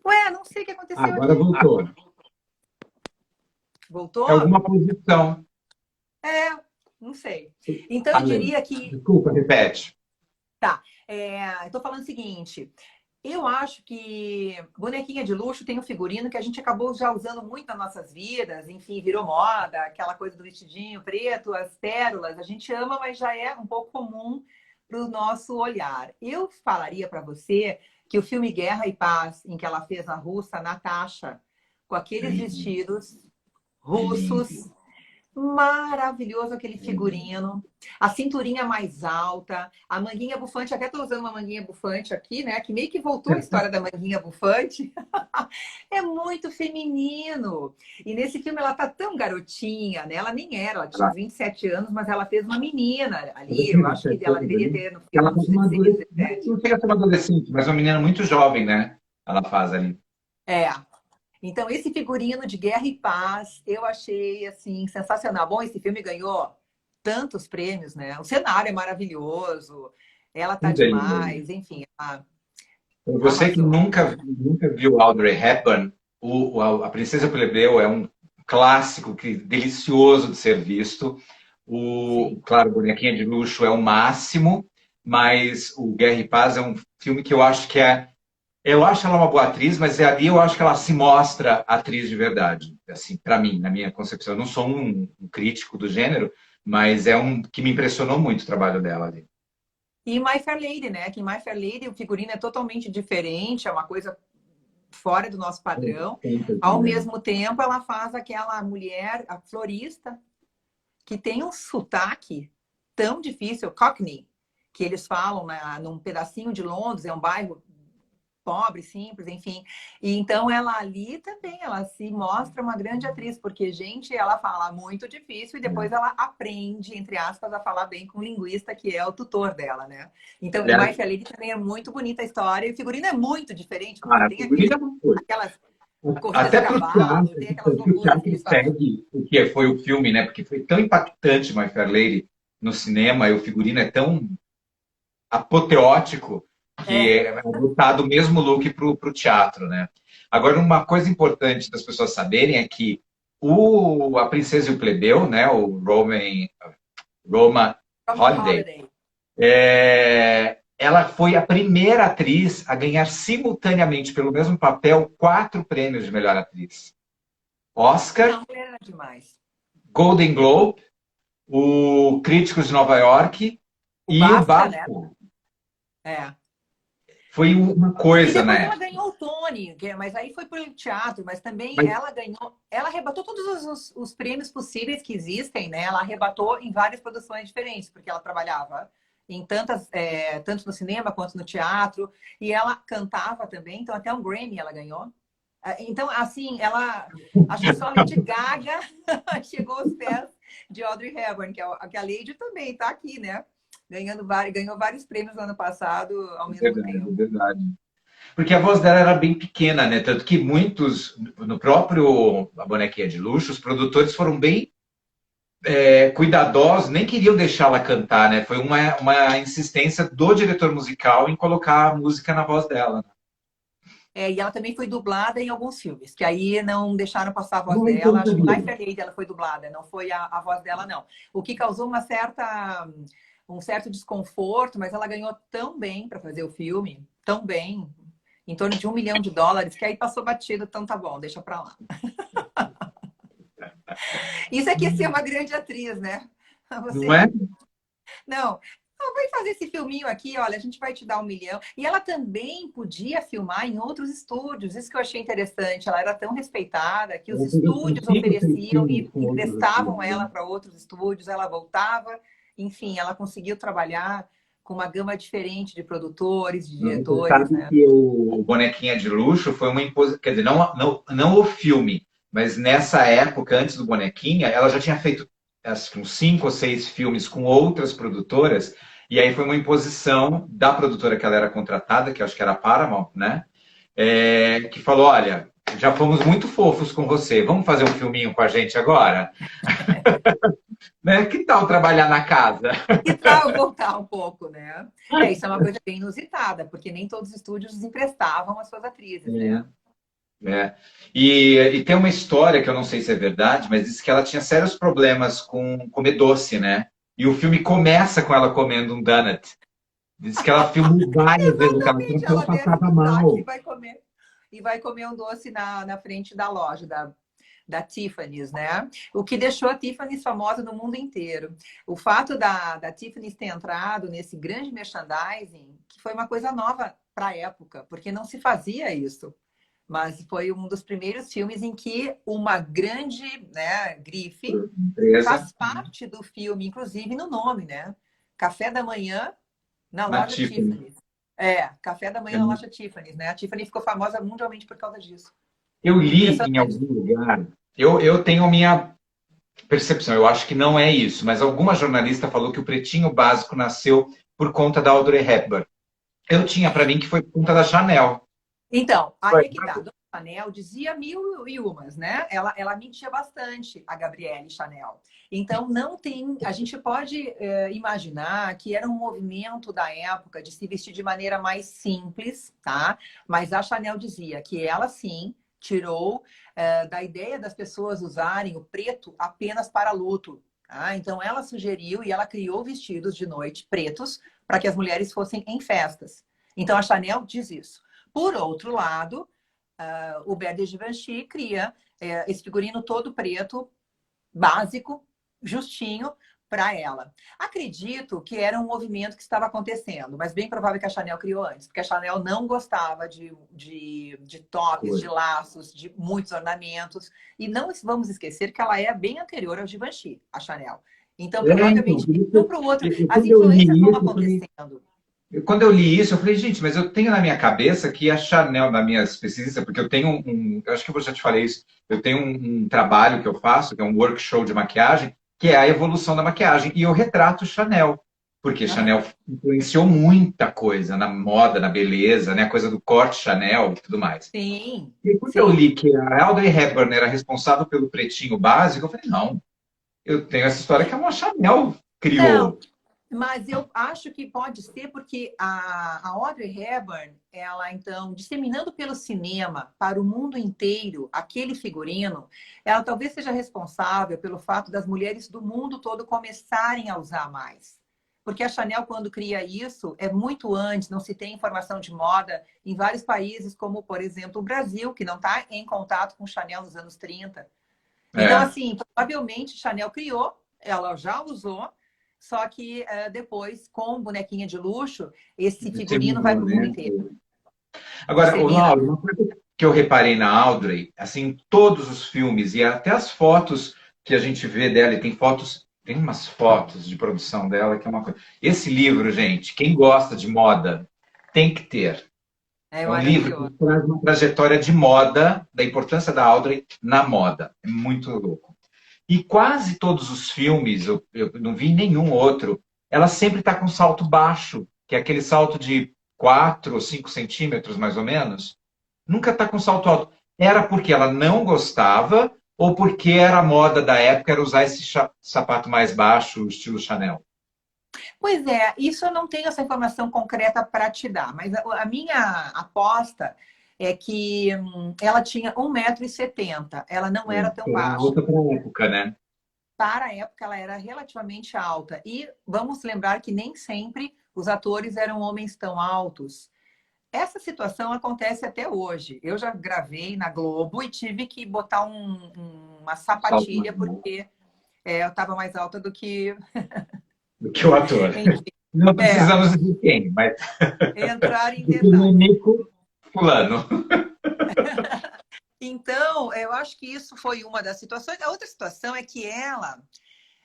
Ué, não sei o que aconteceu Agora aqui. voltou. Voltou? É alguma posição. É, não sei. Então, eu Além. diria que. Desculpa, repete. Tá. Eu tô falando o seguinte. Eu acho que bonequinha de luxo tem um figurino que a gente acabou já usando muito nas nossas vidas, enfim, virou moda, aquela coisa do vestidinho preto, as pérolas, a gente ama, mas já é um pouco comum para o nosso olhar. Eu falaria para você que o filme Guerra e Paz, em que ela fez a russa Natasha, com aqueles Sim, vestidos lindo. russos, maravilhoso aquele figurino, a cinturinha mais alta, a manguinha bufante, até estou usando uma manguinha bufante aqui, né? Que meio que voltou a história da manguinha bufante. É muito feminino. E nesse filme ela tá tão garotinha, né? Ela nem era, ela tinha uns 27 anos, mas ela fez uma menina ali. Eu acho que ela deveria ter no Ela filme uns faz uma 16, adolescente. 17. Não chega a ser uma adolescente, mas uma menina muito jovem, né? Ela faz ali. É. Então, esse figurino de Guerra e Paz, eu achei, assim, sensacional. Bom, esse filme ganhou tantos prêmios, né? O cenário é maravilhoso, ela tá Tudo é lindo. demais, enfim, ela Você que arrasou. nunca viu Audrey Hepburn, a Princesa Plebeu é um clássico delicioso de ser visto. Sim. Claro, Bonequinha de Luxo é o máximo, mas o Guerra e Paz é um filme que eu acho que é. Eu acho ela uma boa atriz, mas ali eu acho que ela se mostra atriz de verdade. Assim, para mim, na minha concepção. Eu não sou um crítico do gênero, mas é um que me impressionou muito o trabalho dela ali. E My Fair Lady, né? Que em My Fair Lady o figurino é totalmente diferente, é uma coisa fora do nosso padrão. Ao mesmo tempo, ela faz aquela mulher, a florista, que tem um sotaque tão difícil, Cockney, que eles falam num pedacinho de Londres, é um bairro pobre, simples, enfim. E então ela ali também, ela se mostra uma grande atriz, porque, gente, ela fala muito difícil e depois ela aprende, entre aspas, a falar bem com o linguista, que é o tutor dela, né? Então, em My Fair Lady também é muito bonita a história, e o figurino é muito diferente, porque tem aquelas corridas Até a para o cavalo, tem aquelas loucuras que teatro eles fazem. segue o que foi o filme, né? Porque foi tão impactante My Fair Lady no cinema e o figurino é tão apoteótico que É. é adotado o mesmo look para o teatro, né? Agora, uma coisa importante das pessoas saberem é que a Princesa e o Plebeu, né? O Roma From Holiday, Holiday. ela foi a primeira atriz a ganhar simultaneamente pelo mesmo papel 4 prêmios de melhor atriz: Oscar, Não, era demais. Golden Globe, o Críticos de Nova York O e o BAFTA, né? BAFTA. É. Foi uma E coisa, depois né? ela ganhou o Tony, mas aí foi pelo teatro, mas também Mas ela ganhou, ela arrebatou todos os prêmios possíveis que existem, né? Ela arrebatou em várias produções diferentes, porque ela trabalhava em tanto no cinema quanto no teatro, e ela cantava também, então até um Grammy ela ganhou. Então, assim, acho que só a Lady Gaga chegou aos pés de Audrey Hepburn, que a Lady também está aqui, né? Ganhou vários prêmios no ano passado ao mesmo Verdade, tempo. verdade. Porque a voz dela era bem pequena, né? Tanto que muitos, no próprio A Bonequinha de Luxo, os produtores foram bem cuidadosos, nem queriam deixá-la cantar, né? Foi uma insistência do diretor musical em colocar a música na voz dela. E ela também foi dublada em alguns filmes, que aí não deixaram passar a voz Não, então dela. não Acho que sabia. My Fair Lady ela foi dublada, não foi a voz dela, não. O que causou um certo desconforto, mas ela ganhou tão bem para fazer o filme, tão bem, em torno de US$ 1 milhão, que aí passou batido, então tá bom, deixa pra lá. Isso aqui é ser uma grande atriz, né? Não é? Não, vai fazer esse filminho aqui, olha, a gente vai te dar 1 milhão. E ela também podia filmar em outros estúdios, isso que eu achei interessante. Ela era tão respeitada que os Eu consigo estúdios ofereciam filmes e com outros emprestavam atores, ela né? para outros estúdios, ela voltava. Enfim, ela conseguiu trabalhar com uma gama diferente de produtores, de Você diretores, sabe né? que o Bonequinha de Luxo foi uma imposição, quer dizer, não o filme, mas nessa época, antes do Bonequinha, ela já tinha feito acho que uns 5 ou 6 filmes com outras produtoras, e aí foi uma imposição da produtora que ela era contratada, que eu acho que era a Paramount, né? Que falou, olha, já fomos muito fofos com você, vamos fazer um filminho com a gente agora? Né? Que tal trabalhar na casa? E para voltar um pouco, né? Isso é uma coisa bem inusitada, porque nem todos os estúdios emprestavam as suas atrizes, né? E tem uma história que eu não sei se é verdade, mas diz que ela tinha sérios problemas com comer doce, né? E o filme começa com ela comendo um donut. Diz que ela filmou várias vezes aquela cena Exatamente, porque ela ela desce passava do táxi mal. e vai comer um doce na frente da loja, da Tiffany's, né? O que deixou a Tiffany's famosa no mundo inteiro. O fato da Tiffany's ter entrado nesse grande merchandising, que foi uma coisa nova para a época, porque não se fazia isso. Mas foi um dos primeiros filmes em que uma grande, né, grife Empresa faz parte do filme, inclusive no nome, né? Café da manhã na na loja Tiffany. Tiffany's. Café da manhã na loja Tiffany's, né? A Tiffany ficou famosa mundialmente por causa disso. Eu li em Impressionante. algum lugar, eu tenho a minha percepção, eu acho que não é isso, mas alguma jornalista falou que o Pretinho Básico nasceu por conta da Audrey Hepburn. Eu tinha para mim que foi por conta da Chanel. Então, aí é que tá. A Dona Chanel dizia mil e umas, né? Ela mentia bastante, a Gabrielle Chanel. Então, não tem. A gente pode imaginar que era um movimento da época de se vestir de maneira mais simples, tá? Mas a Chanel dizia que ela sim tirou da ideia das pessoas usarem o preto apenas para luto. Tá? Então, ela sugeriu e ela criou vestidos de noite pretos para que as mulheres fossem em festas. Então, a Chanel diz isso. Por outro lado, o Hubert de Givenchy cria esse figurino todo preto, básico, justinho, para ela. Acredito que era um movimento que estava acontecendo, mas bem provável que a Chanel criou antes, porque a Chanel não gostava de toques, de laços, de muitos ornamentos. E não vamos esquecer que ela é bem anterior ao Givenchy, a Chanel. Então, provavelmente, de um para o outro, as Quando eu li influências vão isso, acontecendo. quando eu li isso, eu falei, gente, mas eu tenho na minha cabeça que a Chanel, na minha pesquisa, porque eu tenho eu acho que eu já te falei isso, eu tenho um trabalho que eu faço, que é um workshop de maquiagem, que é a evolução da maquiagem, e eu retrato Chanel, porque Aham. Chanel influenciou muita coisa na moda, na beleza, né, a coisa do corte Chanel e tudo mais. Sim, E quando eu sim. li que a Audrey Hepburn era responsável pelo pretinho básico, eu falei, não, eu tenho essa história que a Chanel Não, criou. mas eu acho que pode ser porque a Audrey Hepburn, ela então, disseminando pelo cinema para o mundo inteiro aquele figurino, ela talvez seja responsável pelo fato das mulheres do mundo todo começarem a usar mais. Porque a Chanel, quando cria isso, é muito antes, não se tem informação de moda em vários países, como, por exemplo, o Brasil, que não está em contato com Chanel nos anos 30. Então, É, assim, provavelmente Chanel criou, ela já usou, só que depois, com bonequinha de luxo, esse figurino vai disseminou, para o mundo né? inteiro. Agora, o Dissemina. Lauro, uma coisa que eu reparei na Audrey, assim, todos os filmes e até as fotos que a gente vê dela, e tem fotos, tem umas fotos de produção dela que é uma coisa. Esse livro, gente, quem gosta de moda tem que ter. É É um livro que maravilhoso. traz uma trajetória de moda, da importância da Audrey na moda. É muito louco. E quase todos os filmes, eu não vi nenhum outro, ela sempre está com salto baixo, que é aquele salto de 4 ou 5 centímetros, mais ou menos. Nunca está com salto alto. Era porque ela não gostava ou porque era a moda da época, era usar esse sapato mais baixo, estilo Chanel? Pois é, isso eu não tenho essa informação concreta para te dar, mas a minha aposta é que ela tinha 1,70 m, ela não era tão Era baixa. alta para a época, né? Para a época, ela era relativamente alta. E vamos lembrar que nem sempre os atores eram homens tão altos. Essa situação acontece até hoje. Eu já gravei na Globo e tive que botar uma Salto sapatilha mais alto porque eu estava mais alta do que. do que o ator. Enfim, Não é, precisamos de quem, mas entrar em do que o detalhes. Nenico fulano. Então, eu acho que isso foi uma das situações. A outra situação é que ela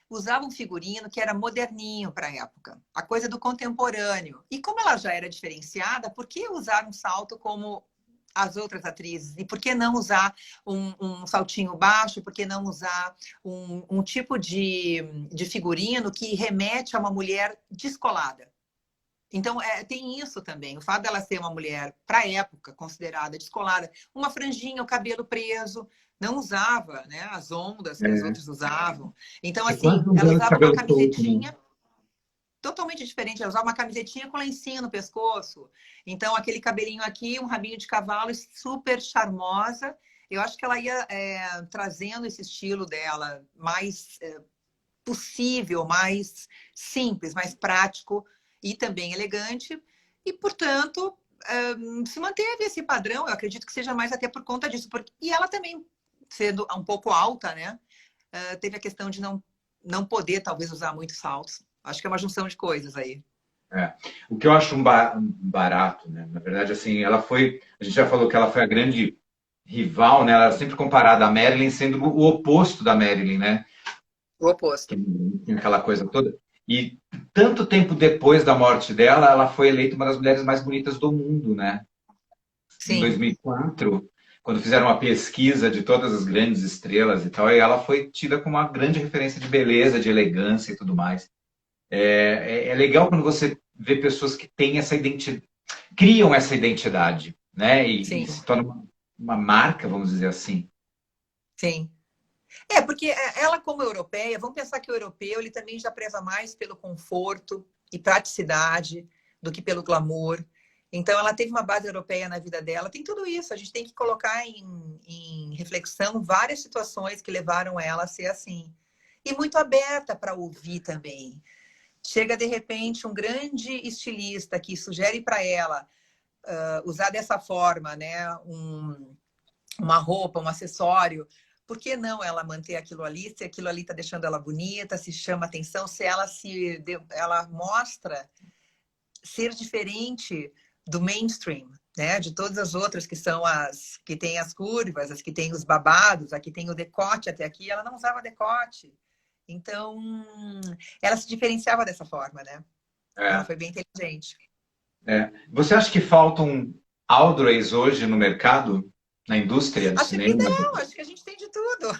usava um figurino que era moderninho para a época, a coisa do contemporâneo. E como ela já era diferenciada, por que usar um salto como as outras atrizes? E por que não usar um saltinho baixo? Por que não usar um tipo de figurino que remete a uma mulher descolada? Então, tem isso também. O fato dela ser uma mulher, para a época, considerada descolada, uma franjinha, o cabelo preso, não usava, né, as ondas que as É, outras usavam. Então, é quase assim, um ela grande usava uma cabelo solto, né? camisetinha totalmente diferente. Ela usava uma camisetinha com lencinho no pescoço. Então, aquele cabelinho aqui, um rabinho de cavalo, super charmosa. Eu acho que ela ia trazendo esse estilo dela mais possível, mais simples, mais prático e também elegante. E, portanto, se manteve esse padrão. Eu acredito que seja mais até por conta disso. E ela também, sendo um pouco alta, né? Teve a questão de não poder, talvez, usar muitos saltos. Acho que é uma junção de coisas aí. É. O que eu acho um barato, né? Na verdade, assim, ela foi. A gente já falou que ela foi a grande rival, né? Ela era sempre comparada a Marilyn, sendo o oposto da Marilyn, né? O oposto. Que tinha aquela coisa toda. E tanto tempo depois da morte dela, ela foi eleita uma das mulheres mais bonitas do mundo, né? Em Sim, 2004, quando fizeram uma pesquisa de todas as grandes estrelas e tal, e ela foi tida como uma grande referência de beleza, de elegância e tudo mais. É legal quando você vê pessoas que têm essa identidade, criam essa identidade, né? E sim, se torna uma marca, vamos dizer assim. sim. Porque ela, como europeia, vamos pensar que o europeu ele também já preza mais pelo conforto e praticidade do que pelo glamour. Então, ela teve uma base europeia na vida dela. Tem tudo isso. A gente tem que colocar em reflexão várias situações que levaram ela a ser assim. E muito aberta para ouvir também. Chega, de repente, um grande estilista que sugere para ela usar dessa forma, né? Uma roupa, um acessório, por que não ela manter aquilo ali? Se aquilo ali está deixando ela bonita, se chama atenção, se ela mostra ser diferente do mainstream, né? De todas as outras que são as que têm as curvas, as que têm os babados, a que tem o decote até aqui, ela não usava decote. Então, ela se diferenciava dessa forma, né? Ela É, foi bem inteligente. é. Você acha que faltam Audreys hoje no mercado, na indústria do Acho que cinema? não, acho que a gente tem de tudo.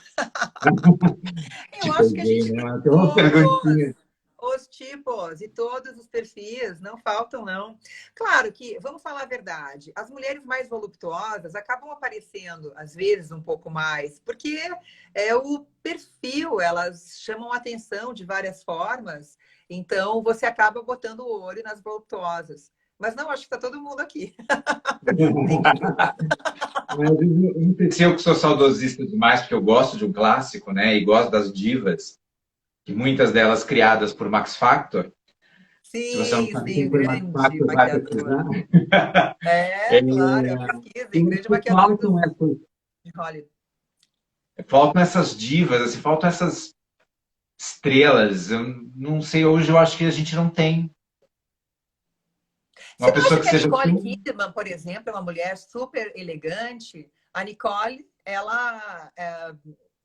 Eu Te acho que a peguei, gente né? tem Mas tem uma todos perguntinha. os tipos e todos os perfis, não faltam, não. Claro que, vamos falar a verdade, as mulheres mais voluptuosas acabam aparecendo, às vezes, um pouco mais, porque é o perfil, elas chamam a atenção de várias formas, então você acaba botando o olho nas voluptuosas. Mas não, acho que está todo mundo aqui. Tem de tudo. Mas eu não sei se eu que sou saudosista demais, porque eu gosto de um clássico, né? E gosto das divas, que muitas delas criadas por Max Factor. Se você não Sim, sabe sim, quem o foi Max grande Factor, vai maquiador. pesquisar. É, É, claro, eu pesquiso, eu acho grande que maquiador dos, de Hollywood. faltam essas divas, assim, faltam essas estrelas. Eu não sei, hoje eu acho que a gente não tem Você uma não pessoa acha que que a seja Nicole tão. Kidman, por exemplo, é uma mulher super elegante? A Nicole, ela é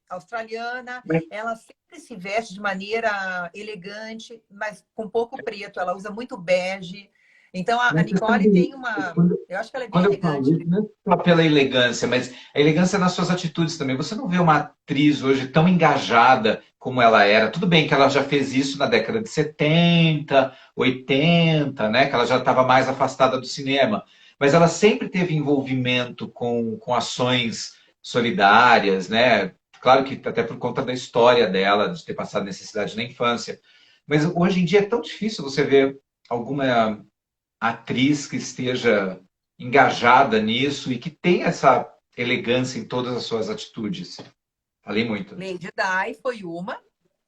australiana, ela sempre se veste de maneira elegante, mas com pouco preto. Ela usa muito bege. Então, a Mas você Nicole sabe, tem uma... quando, Eu acho que ela é bem quando eu falo elegante, né? isso, não é só pela elegância, mas a elegância nas suas atitudes também. Você não vê uma atriz hoje tão engajada como ela era. Tudo bem que ela já fez isso na década de 70, 80, né? Que ela já estava mais afastada do cinema. Mas ela sempre teve envolvimento com ações solidárias, né? Claro que até por conta da história dela, de ter passado necessidade na infância. Mas hoje em dia é tão difícil você ver alguma atriz que esteja engajada nisso e que tenha essa elegância em todas as suas atitudes. Falei muito. Lady Di foi uma.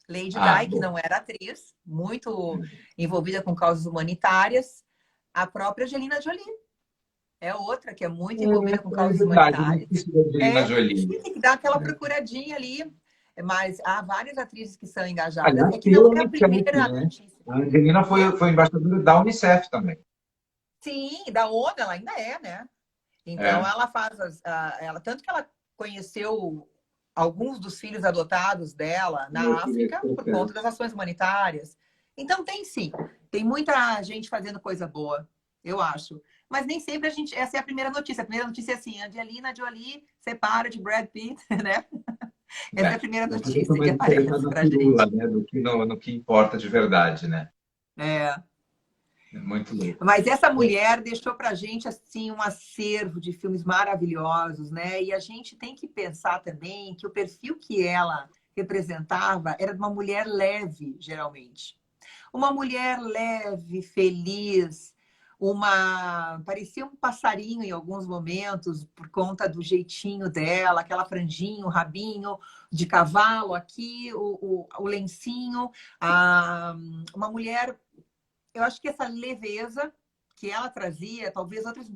Lady Ah, Di, que bom. não era atriz, muito envolvida com causas humanitárias. A própria Angelina Jolie é outra que é muito envolvida com É causas verdade, eu não humanitárias. esqueci da Angelina Jolie. Tem que dar aquela procuradinha ali. Mas há várias atrizes que são engajadas. Aliás, É que não pela é a Unicef, primeira né? notícia. A Angelina Quê? foi embaixadora da Unicef também. Sim, da ONU ela ainda é, né? Então É. ela faz ela tanto que ela conheceu alguns dos filhos adotados dela Eu na conheço, África por conta das ações humanitárias. Então tem sim, tem muita gente fazendo coisa boa, eu acho. Mas nem sempre a gente, essa é a primeira notícia. A primeira notícia é assim, Angelina Jolie separa de Brad Pitt, né? Essa é a É. primeira Eu estou notícia que mais interessado aparece na pra firula, gente. né? Do que no que importa de verdade, né? É. É muito louco. Mas essa mulher deixou para a gente assim um acervo de filmes maravilhosos, né? E a gente tem que pensar também que o perfil que ela representava era de uma mulher leve, geralmente. Uma mulher leve, feliz, uma parecia um passarinho em alguns momentos por conta do jeitinho dela, aquela franjinha, o rabinho de cavalo aqui, o lencinho, uma mulher, eu acho que essa leveza que ela trazia, talvez outras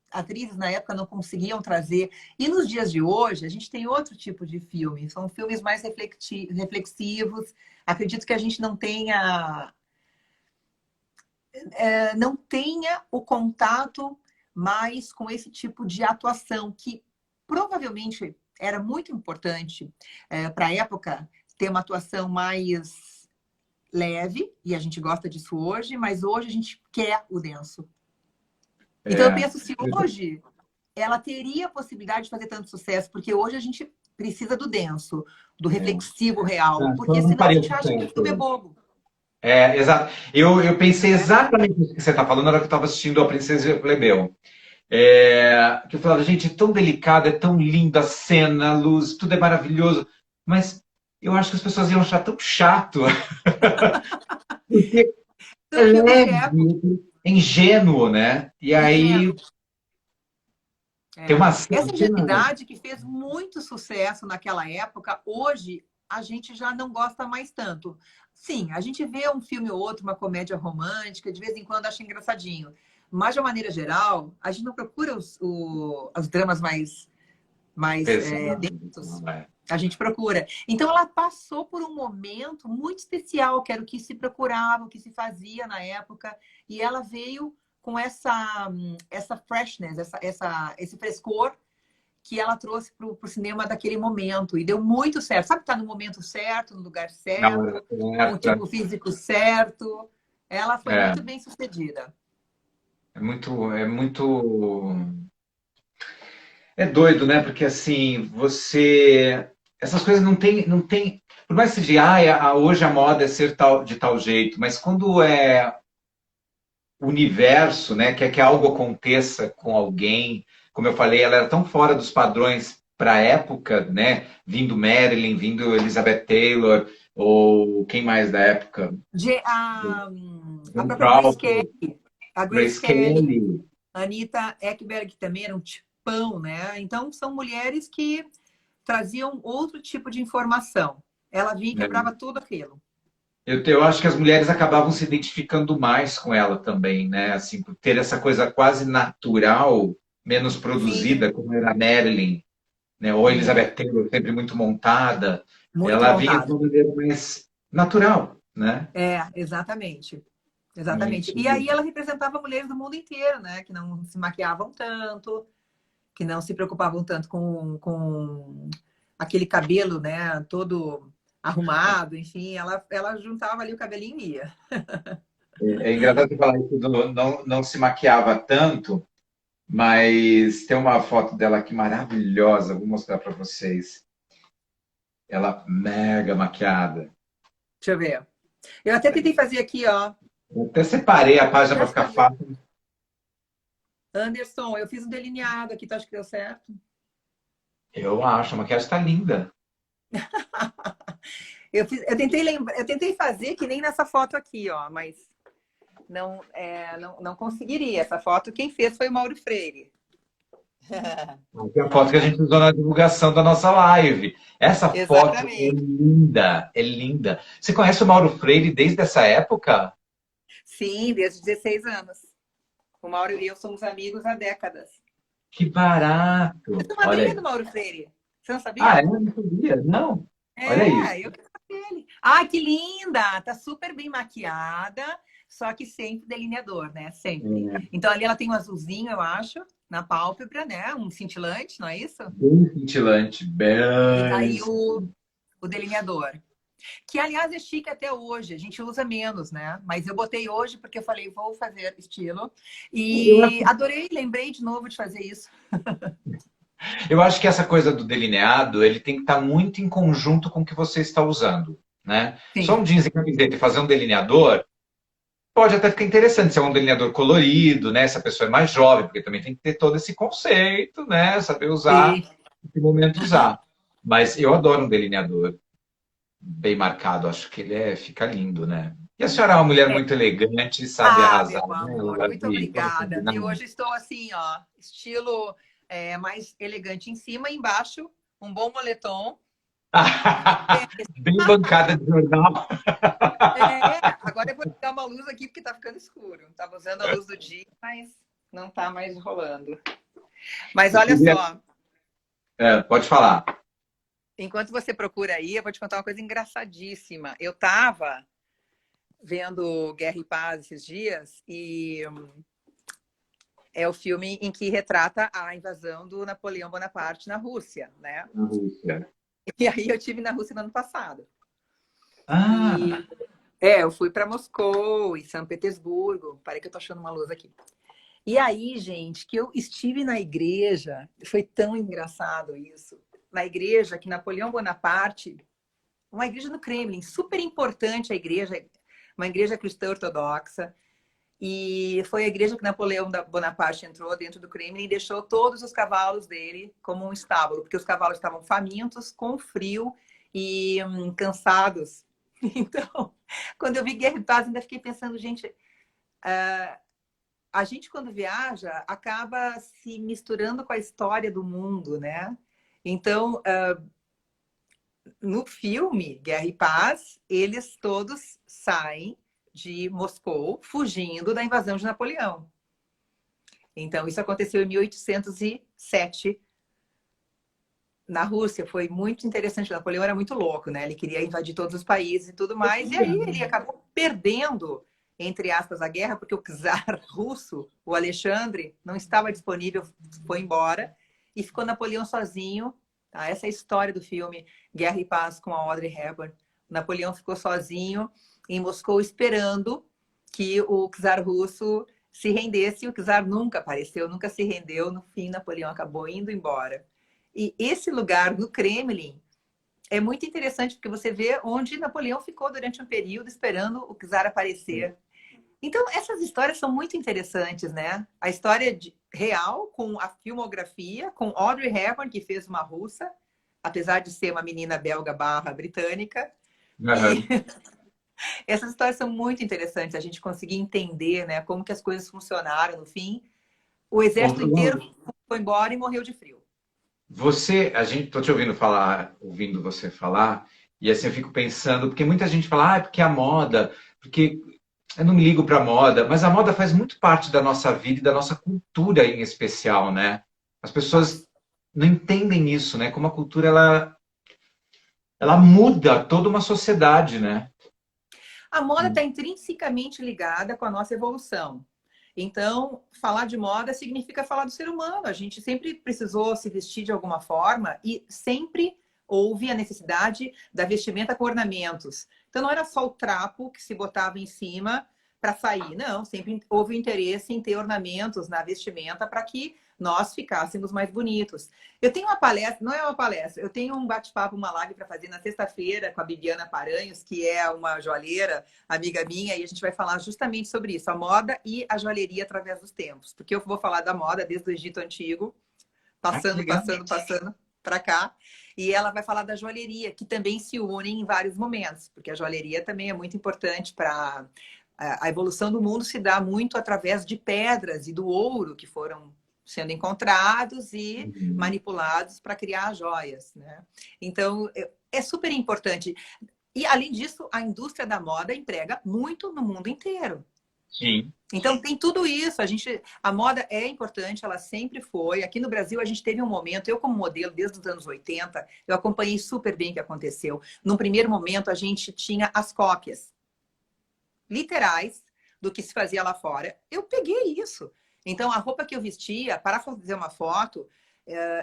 atrizes na época não conseguiam trazer. E nos dias de hoje, a gente tem outro tipo de filme. São filmes mais reflexivos. Acredito que a gente não tenha o contato mais com esse tipo de atuação, que provavelmente era muito importante para a época ter uma atuação mais leve, e a gente gosta disso hoje, mas hoje a gente quer o denso. Então eu É. penso se hoje ela teria a possibilidade de fazer tanto sucesso, porque hoje a gente precisa do denso, do reflexivo real, Ah, só porque não senão a gente pareço acha que o filme é tanto. bobo, É, exato. Eu pensei né? exatamente isso que você está falando na hora que eu estava assistindo A Princesa e o Plebeu. É, que eu falava, gente, é tão delicado, é tão linda a cena, a luz, tudo é maravilhoso, mas eu acho que as pessoas iam achar tão chato, porque é São filmes de época, leve, é ingênuo, né? E aí ingênuo. tem É. uma Essa cena. ingenuidade que fez muito sucesso naquela época, hoje a gente já não gosta mais tanto. Sim, a gente vê um filme ou outro, uma comédia romântica, de vez em quando acha engraçadinho. Mas, de uma maneira geral, a gente não procura os dramas mais Pesado, densos. não é? A gente procura. Então, ela passou por um momento muito especial, que era o que se procurava, o que se fazia na época. E ela veio com essa freshness, esse frescor que ela trouxe para o cinema daquele momento. E deu muito certo. Sabe, tá no momento certo, no lugar Na hora certo, com o certa. tipo físico certo. Ela foi É, muito bem sucedida. é muito. É doido, né? Porque assim, você. Essas coisas não tem. Por mais que você diga, hoje a moda é ser tal, de tal jeito, mas quando é o universo, né? Quer que algo aconteça com alguém, como eu falei, ela era tão fora dos padrões para a época, né? Vindo Marilyn, vindo Elizabeth Taylor, ou quem mais da época? De, a John própria Grace Crawford, Kelly, a Grace Grace Kelly, Kelly. a Anita Ekberg também era um tipão, né? Então, são mulheres que traziam outro tipo de informação. Ela vinha e Né? quebrava tudo aquilo. Eu acho que as mulheres acabavam se identificando mais com ela também, né? Assim, por ter essa coisa quase natural, menos Sim, produzida, como era a Marilyn, né? Ou a Elizabeth Taylor, sempre muito montada. muito Ela vinha de montada. uma maneira mais natural, né? Exatamente. Exatamente. Muito. E aí ela representava mulheres do mundo inteiro, né? Que não se maquiavam tanto, que não se preocupavam tanto com aquele cabelo, né? Todo arrumado, enfim. Ela juntava ali o cabelinho e ia. É engraçado você falar isso não se maquiava tanto, mas tem uma foto dela aqui maravilhosa, vou mostrar para vocês. Ela mega maquiada. Deixa eu ver. Eu até tentei fazer aqui, ó. Eu até separei a página para ficar fácil. Anderson, eu fiz um delineado aqui, tu acha que deu certo? Eu acho, a maquiagem está linda. Eu tentei fazer que nem nessa foto aqui, ó, mas não conseguiria. Essa foto quem fez foi o Mauro Freire. Tem a foto que a gente usou na divulgação da nossa live. Essa foto é Exatamente. linda, é linda. Você conhece o Mauro Freire desde essa época? Sim, desde os 16 anos. O Mauro e eu somos amigos há décadas. Que Eu barato! sou Olha madrinha aí. do Mauro Freire. Você não Ah, sabia? é? Não sabia? Não. Olha isso. É, eu que ele. Ai, que linda! Tá super bem maquiada, só que sempre delineador, né? Sempre. É, Então ali ela tem um azulzinho, eu acho, na pálpebra, né? Um cintilante, não é isso? bem cintilante, E bem. daí o delineador. Que, aliás, é chique até hoje. A gente usa menos, né? Mas eu botei hoje porque eu falei, vou fazer estilo. E adorei, lembrei de novo de fazer isso. Eu acho que essa coisa do delineado, ele tem que estar muito em conjunto com o que você está usando, né? Só Sim. um jeans e camiseta e fazer um delineador pode até ficar interessante se é um delineador colorido, né? Se a pessoa é mais jovem, porque também tem que ter todo esse conceito, né? Saber usar, Sim. em que momento usar. Mas eu adoro um delineador bem marcado, acho que fica lindo, né? E a senhora é uma mulher muito elegante, sabe Ah, arrasar, meu né, amor, muito Gabi? Vamos obrigada, combinar. viu? Hoje estou assim, ó, estilo mais elegante em cima e embaixo, um bom moletom. Bem bancada de jornal. Agora eu vou ligar uma luz aqui porque tá ficando escuro. Tava usando a luz do dia, mas não tá mais rolando. Mas Eu olha queria... só, pode falar. enquanto você procura aí, eu vou te contar uma coisa engraçadíssima. Eu tava vendo Guerra e Paz esses dias e é o filme em que retrata a invasão do Napoleão Bonaparte na Rússia, né? Na Rússia. E aí eu tive na Rússia no ano passado. E Ah, eu fui para Moscou e São Petersburgo. Parei que eu tô achando uma luz aqui. E aí, gente, que eu estive na igreja, foi tão engraçado isso. Na igreja que Napoleão Bonaparte, uma igreja no Kremlin, super importante a igreja, uma igreja cristã ortodoxa. E foi a igreja que Napoleão Bonaparte entrou dentro do Kremlin e deixou todos os cavalos dele como um estábulo, porque os cavalos estavam famintos, com frio e cansados. Então, quando eu vi Guerra e Paz, ainda fiquei pensando, gente, a gente quando viaja acaba se misturando com a história do mundo, né? Então, no filme Guerra e Paz, eles todos saem de Moscou fugindo da invasão de Napoleão. Então, isso aconteceu em 1807 na Rússia. Foi muito interessante. Napoleão era muito louco, né? Ele queria invadir todos os países e tudo mais. E aí ele acabou perdendo, entre aspas, a guerra, porque o czar russo, o Alexandre, não estava disponível, foi embora e ficou Napoleão sozinho. Tá? Essa é a história do filme Guerra e Paz com a Audrey Hepburn. Napoleão ficou sozinho em Moscou esperando que o czar russo se rendesse. O czar nunca apareceu, nunca se rendeu. No fim, Napoleão acabou indo embora. E esse lugar no Kremlin é muito interessante porque você vê onde Napoleão ficou durante um período esperando o czar aparecer. Então, essas histórias são muito interessantes, né? A história real com a filmografia, com Audrey Hepburn, que fez uma russa, apesar de ser uma menina belga barra britânica. uhum. E essas histórias são muito interessantes, a gente conseguir entender, né, como que as coisas funcionaram no fim. O exército inteiro foi embora e morreu de frio. Tô te ouvindo falar, ouvindo você falar, e assim eu fico pensando, porque muita gente fala, porque a moda, porque eu não me ligo para a moda, mas a moda faz muito parte da nossa vida e da nossa cultura em especial, né? As pessoas não entendem isso, né? Como a cultura ela muda toda uma sociedade, né? A moda está intrinsecamente ligada com a nossa evolução. Então, falar de moda significa falar do ser humano. A gente sempre precisou se vestir de alguma forma e sempre houve a necessidade da vestimenta com ornamentos. Então, não era só o trapo que se botava em cima para sair. Não, sempre houve interesse em ter ornamentos na vestimenta para que nós ficássemos mais bonitos. Eu tenho uma palestra, não é uma palestra, eu tenho um bate-papo, uma live para fazer na sexta-feira com a Bibiana Paranhos, que é uma joalheira, amiga minha, e a gente vai falar justamente sobre isso, a moda e a joalheria através dos tempos. Porque eu vou falar da moda desde o Egito Antigo, passando para cá. E ela vai falar da joalheria, que também se unem em vários momentos, porque a joalheria também é muito importante para a evolução do mundo, se dá muito através de pedras e do ouro que foram sendo encontrados e manipulados para criar joias, né? Então, é super importante. E, além disso, a indústria da moda emprega muito no mundo inteiro. Sim. Então, tem tudo isso. A moda é importante, ela sempre foi. Aqui no Brasil, a gente teve um momento, eu como modelo, desde os anos 80, eu acompanhei super bem o que aconteceu. Num primeiro momento, a gente tinha as cópias literais do que se fazia lá fora. Eu peguei isso. Então, a roupa que eu vestia para fazer uma foto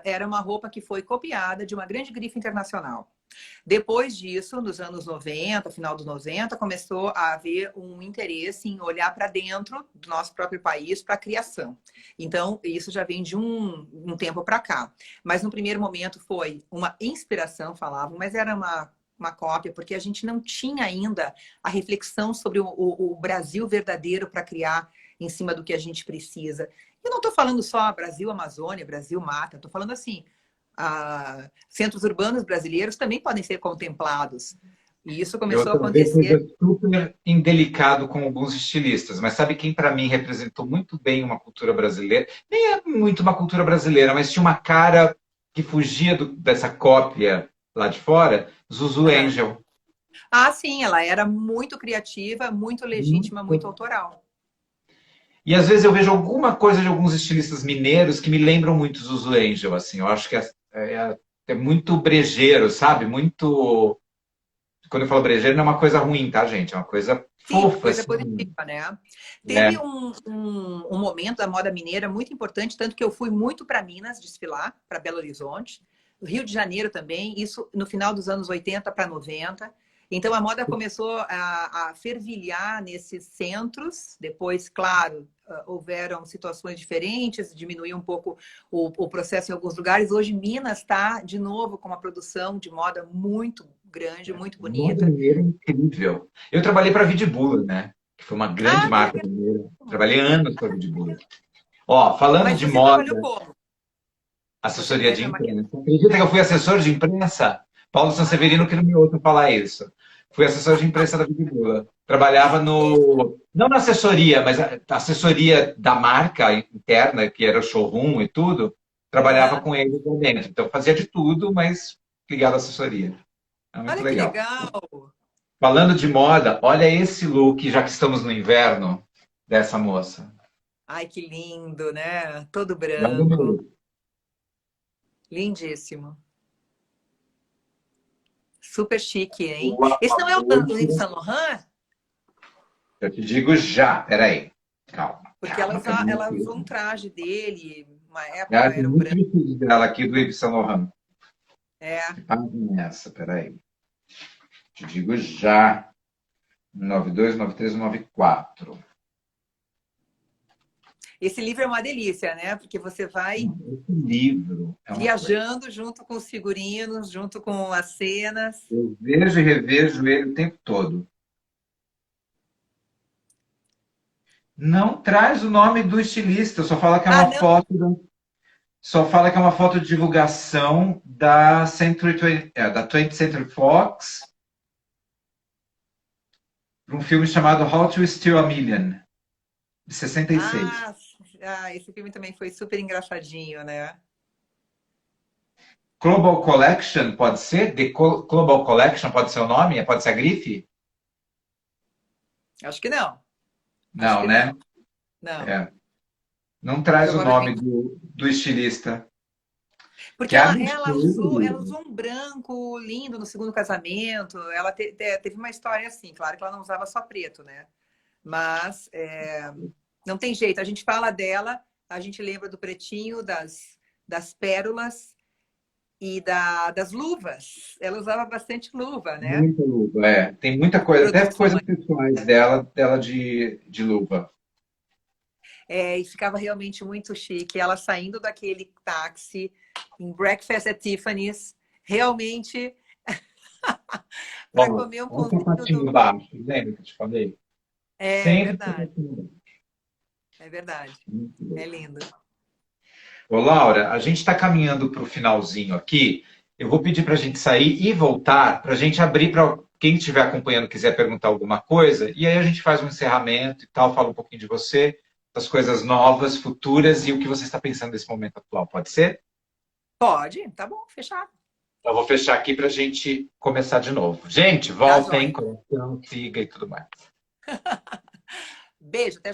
era uma roupa que foi copiada de uma grande grife internacional. Depois disso, nos anos 90, final dos 90, começou a haver um interesse em olhar para dentro do nosso próprio país para a criação. Então, isso já vem de um tempo para cá. Mas no primeiro momento foi uma inspiração, falavam, mas era uma cópia, porque a gente não tinha ainda a reflexão sobre o Brasil verdadeiro para criar em cima do que a gente precisa. Eu não estou falando só Brasil Amazônia, Brasil Mata, estou falando assim, centros urbanos brasileiros também podem ser contemplados. E isso começou a acontecer. Seja super indelicado com alguns estilistas, mas sabe quem para mim representou muito bem uma cultura brasileira? Nem é muito uma cultura brasileira, mas tinha uma cara que fugia dessa cópia lá de fora, Zuzu Angel. Ah, sim, ela era muito criativa, muito legítima, muito autoral. E às vezes eu vejo alguma coisa de alguns estilistas mineiros que me lembram muito Zuzu Angel, assim. Eu acho que é muito brejeiro, sabe? Muito. Quando eu falo brejeiro, não é uma coisa ruim, tá, gente? É uma coisa fofa. Coisa assim. positiva, né? Teve um momento da moda mineira muito importante, tanto que eu fui muito para Minas desfilar, para Belo Horizonte, Rio de Janeiro também, isso no final dos anos 80 para 90. Então, a moda começou a fervilhar nesses centros. Depois, claro, houveram situações diferentes, diminuiu um pouco o processo em alguns lugares. Hoje, Minas está, de novo, com uma produção de moda muito grande, muito bonita. Moda mineira é incrível. Eu trabalhei para a Vidibula, né? Que foi uma grande marca mineira. Trabalhei anos para a Vidibula. Ó, falando de moda... Mas você trabalhou como? Assessoria de imprensa. Acredita que eu fui assessor de imprensa? Paulo Sanseverino que não me ouve falar isso. Fui assessor de imprensa da Vidibula. Trabalhava no... Não na assessoria, mas a assessoria da marca interna, que era o showroom e tudo. Trabalhava com eles lá dentro. Então, fazia de tudo, mas ligado à assessoria. É muito Olha legal. que legal! Falando de moda, olha esse look, já que estamos no inverno, dessa moça. Ai, que lindo, né? Todo Já no meu branco. look. Lindíssimo. Super chique, hein? Uau, Esse não é o Yves Saint Laurent? eu te digo já, peraí. Calma. Porque ela usou um traje dele, uma época Tem era um muito branco. vestido dela aqui do Yves Saint Laurent. É. Essa, peraí. Te digo já. 92, 93, 94. Esse livro é uma delícia, né? Porque você vai Esse livro é uma coisa. viajando junto com os figurinos, junto com as cenas. Eu vejo e revejo ele o tempo todo. Não traz o nome do estilista, só fala que é uma não. foto. Só fala que é uma foto de divulgação da da 20th Century Fox para um filme chamado How to Steal a Million, de 66. Esse filme também foi super engraçadinho, né? Global Collection pode ser? Global Collection pode ser o nome? Pode ser a grife? Acho que não. Não, né? Não. É. Não traz o nome Provavelmente. do estilista. Porque Que é ela usou absurdo. um branco lindo no segundo casamento. Ela teve uma história assim, claro que ela não usava só preto, né? Mas não tem jeito. A gente fala dela, a gente lembra do pretinho, das pérolas das luvas. Ela usava bastante luva, né? Muita luva, é. Tem muita coisa, até coisas Produções. pessoais dela de luva. E ficava realmente muito chique. Ela saindo daquele táxi em Breakfast at Tiffany's, realmente para Ó, comer um olha o pãozinho sapatinho do. baixo, lembra que eu te falei? É Sempre com verdade, sapatinho baixo. é verdade. Muito É bom. lindo. Ô, Laura, a gente está caminhando para o finalzinho aqui. Eu vou pedir para a gente sair e voltar, para a gente abrir para quem estiver acompanhando quiser perguntar alguma coisa, e aí a gente faz um encerramento e tal, fala um pouquinho de você, das coisas novas, futuras e o que você está pensando nesse momento atual. Pode ser? Pode, tá bom, fechado. Eu vou fechar aqui para a gente começar de novo. Gente, Tá voltem, jóia. coração, siga e tudo mais. Beijo, até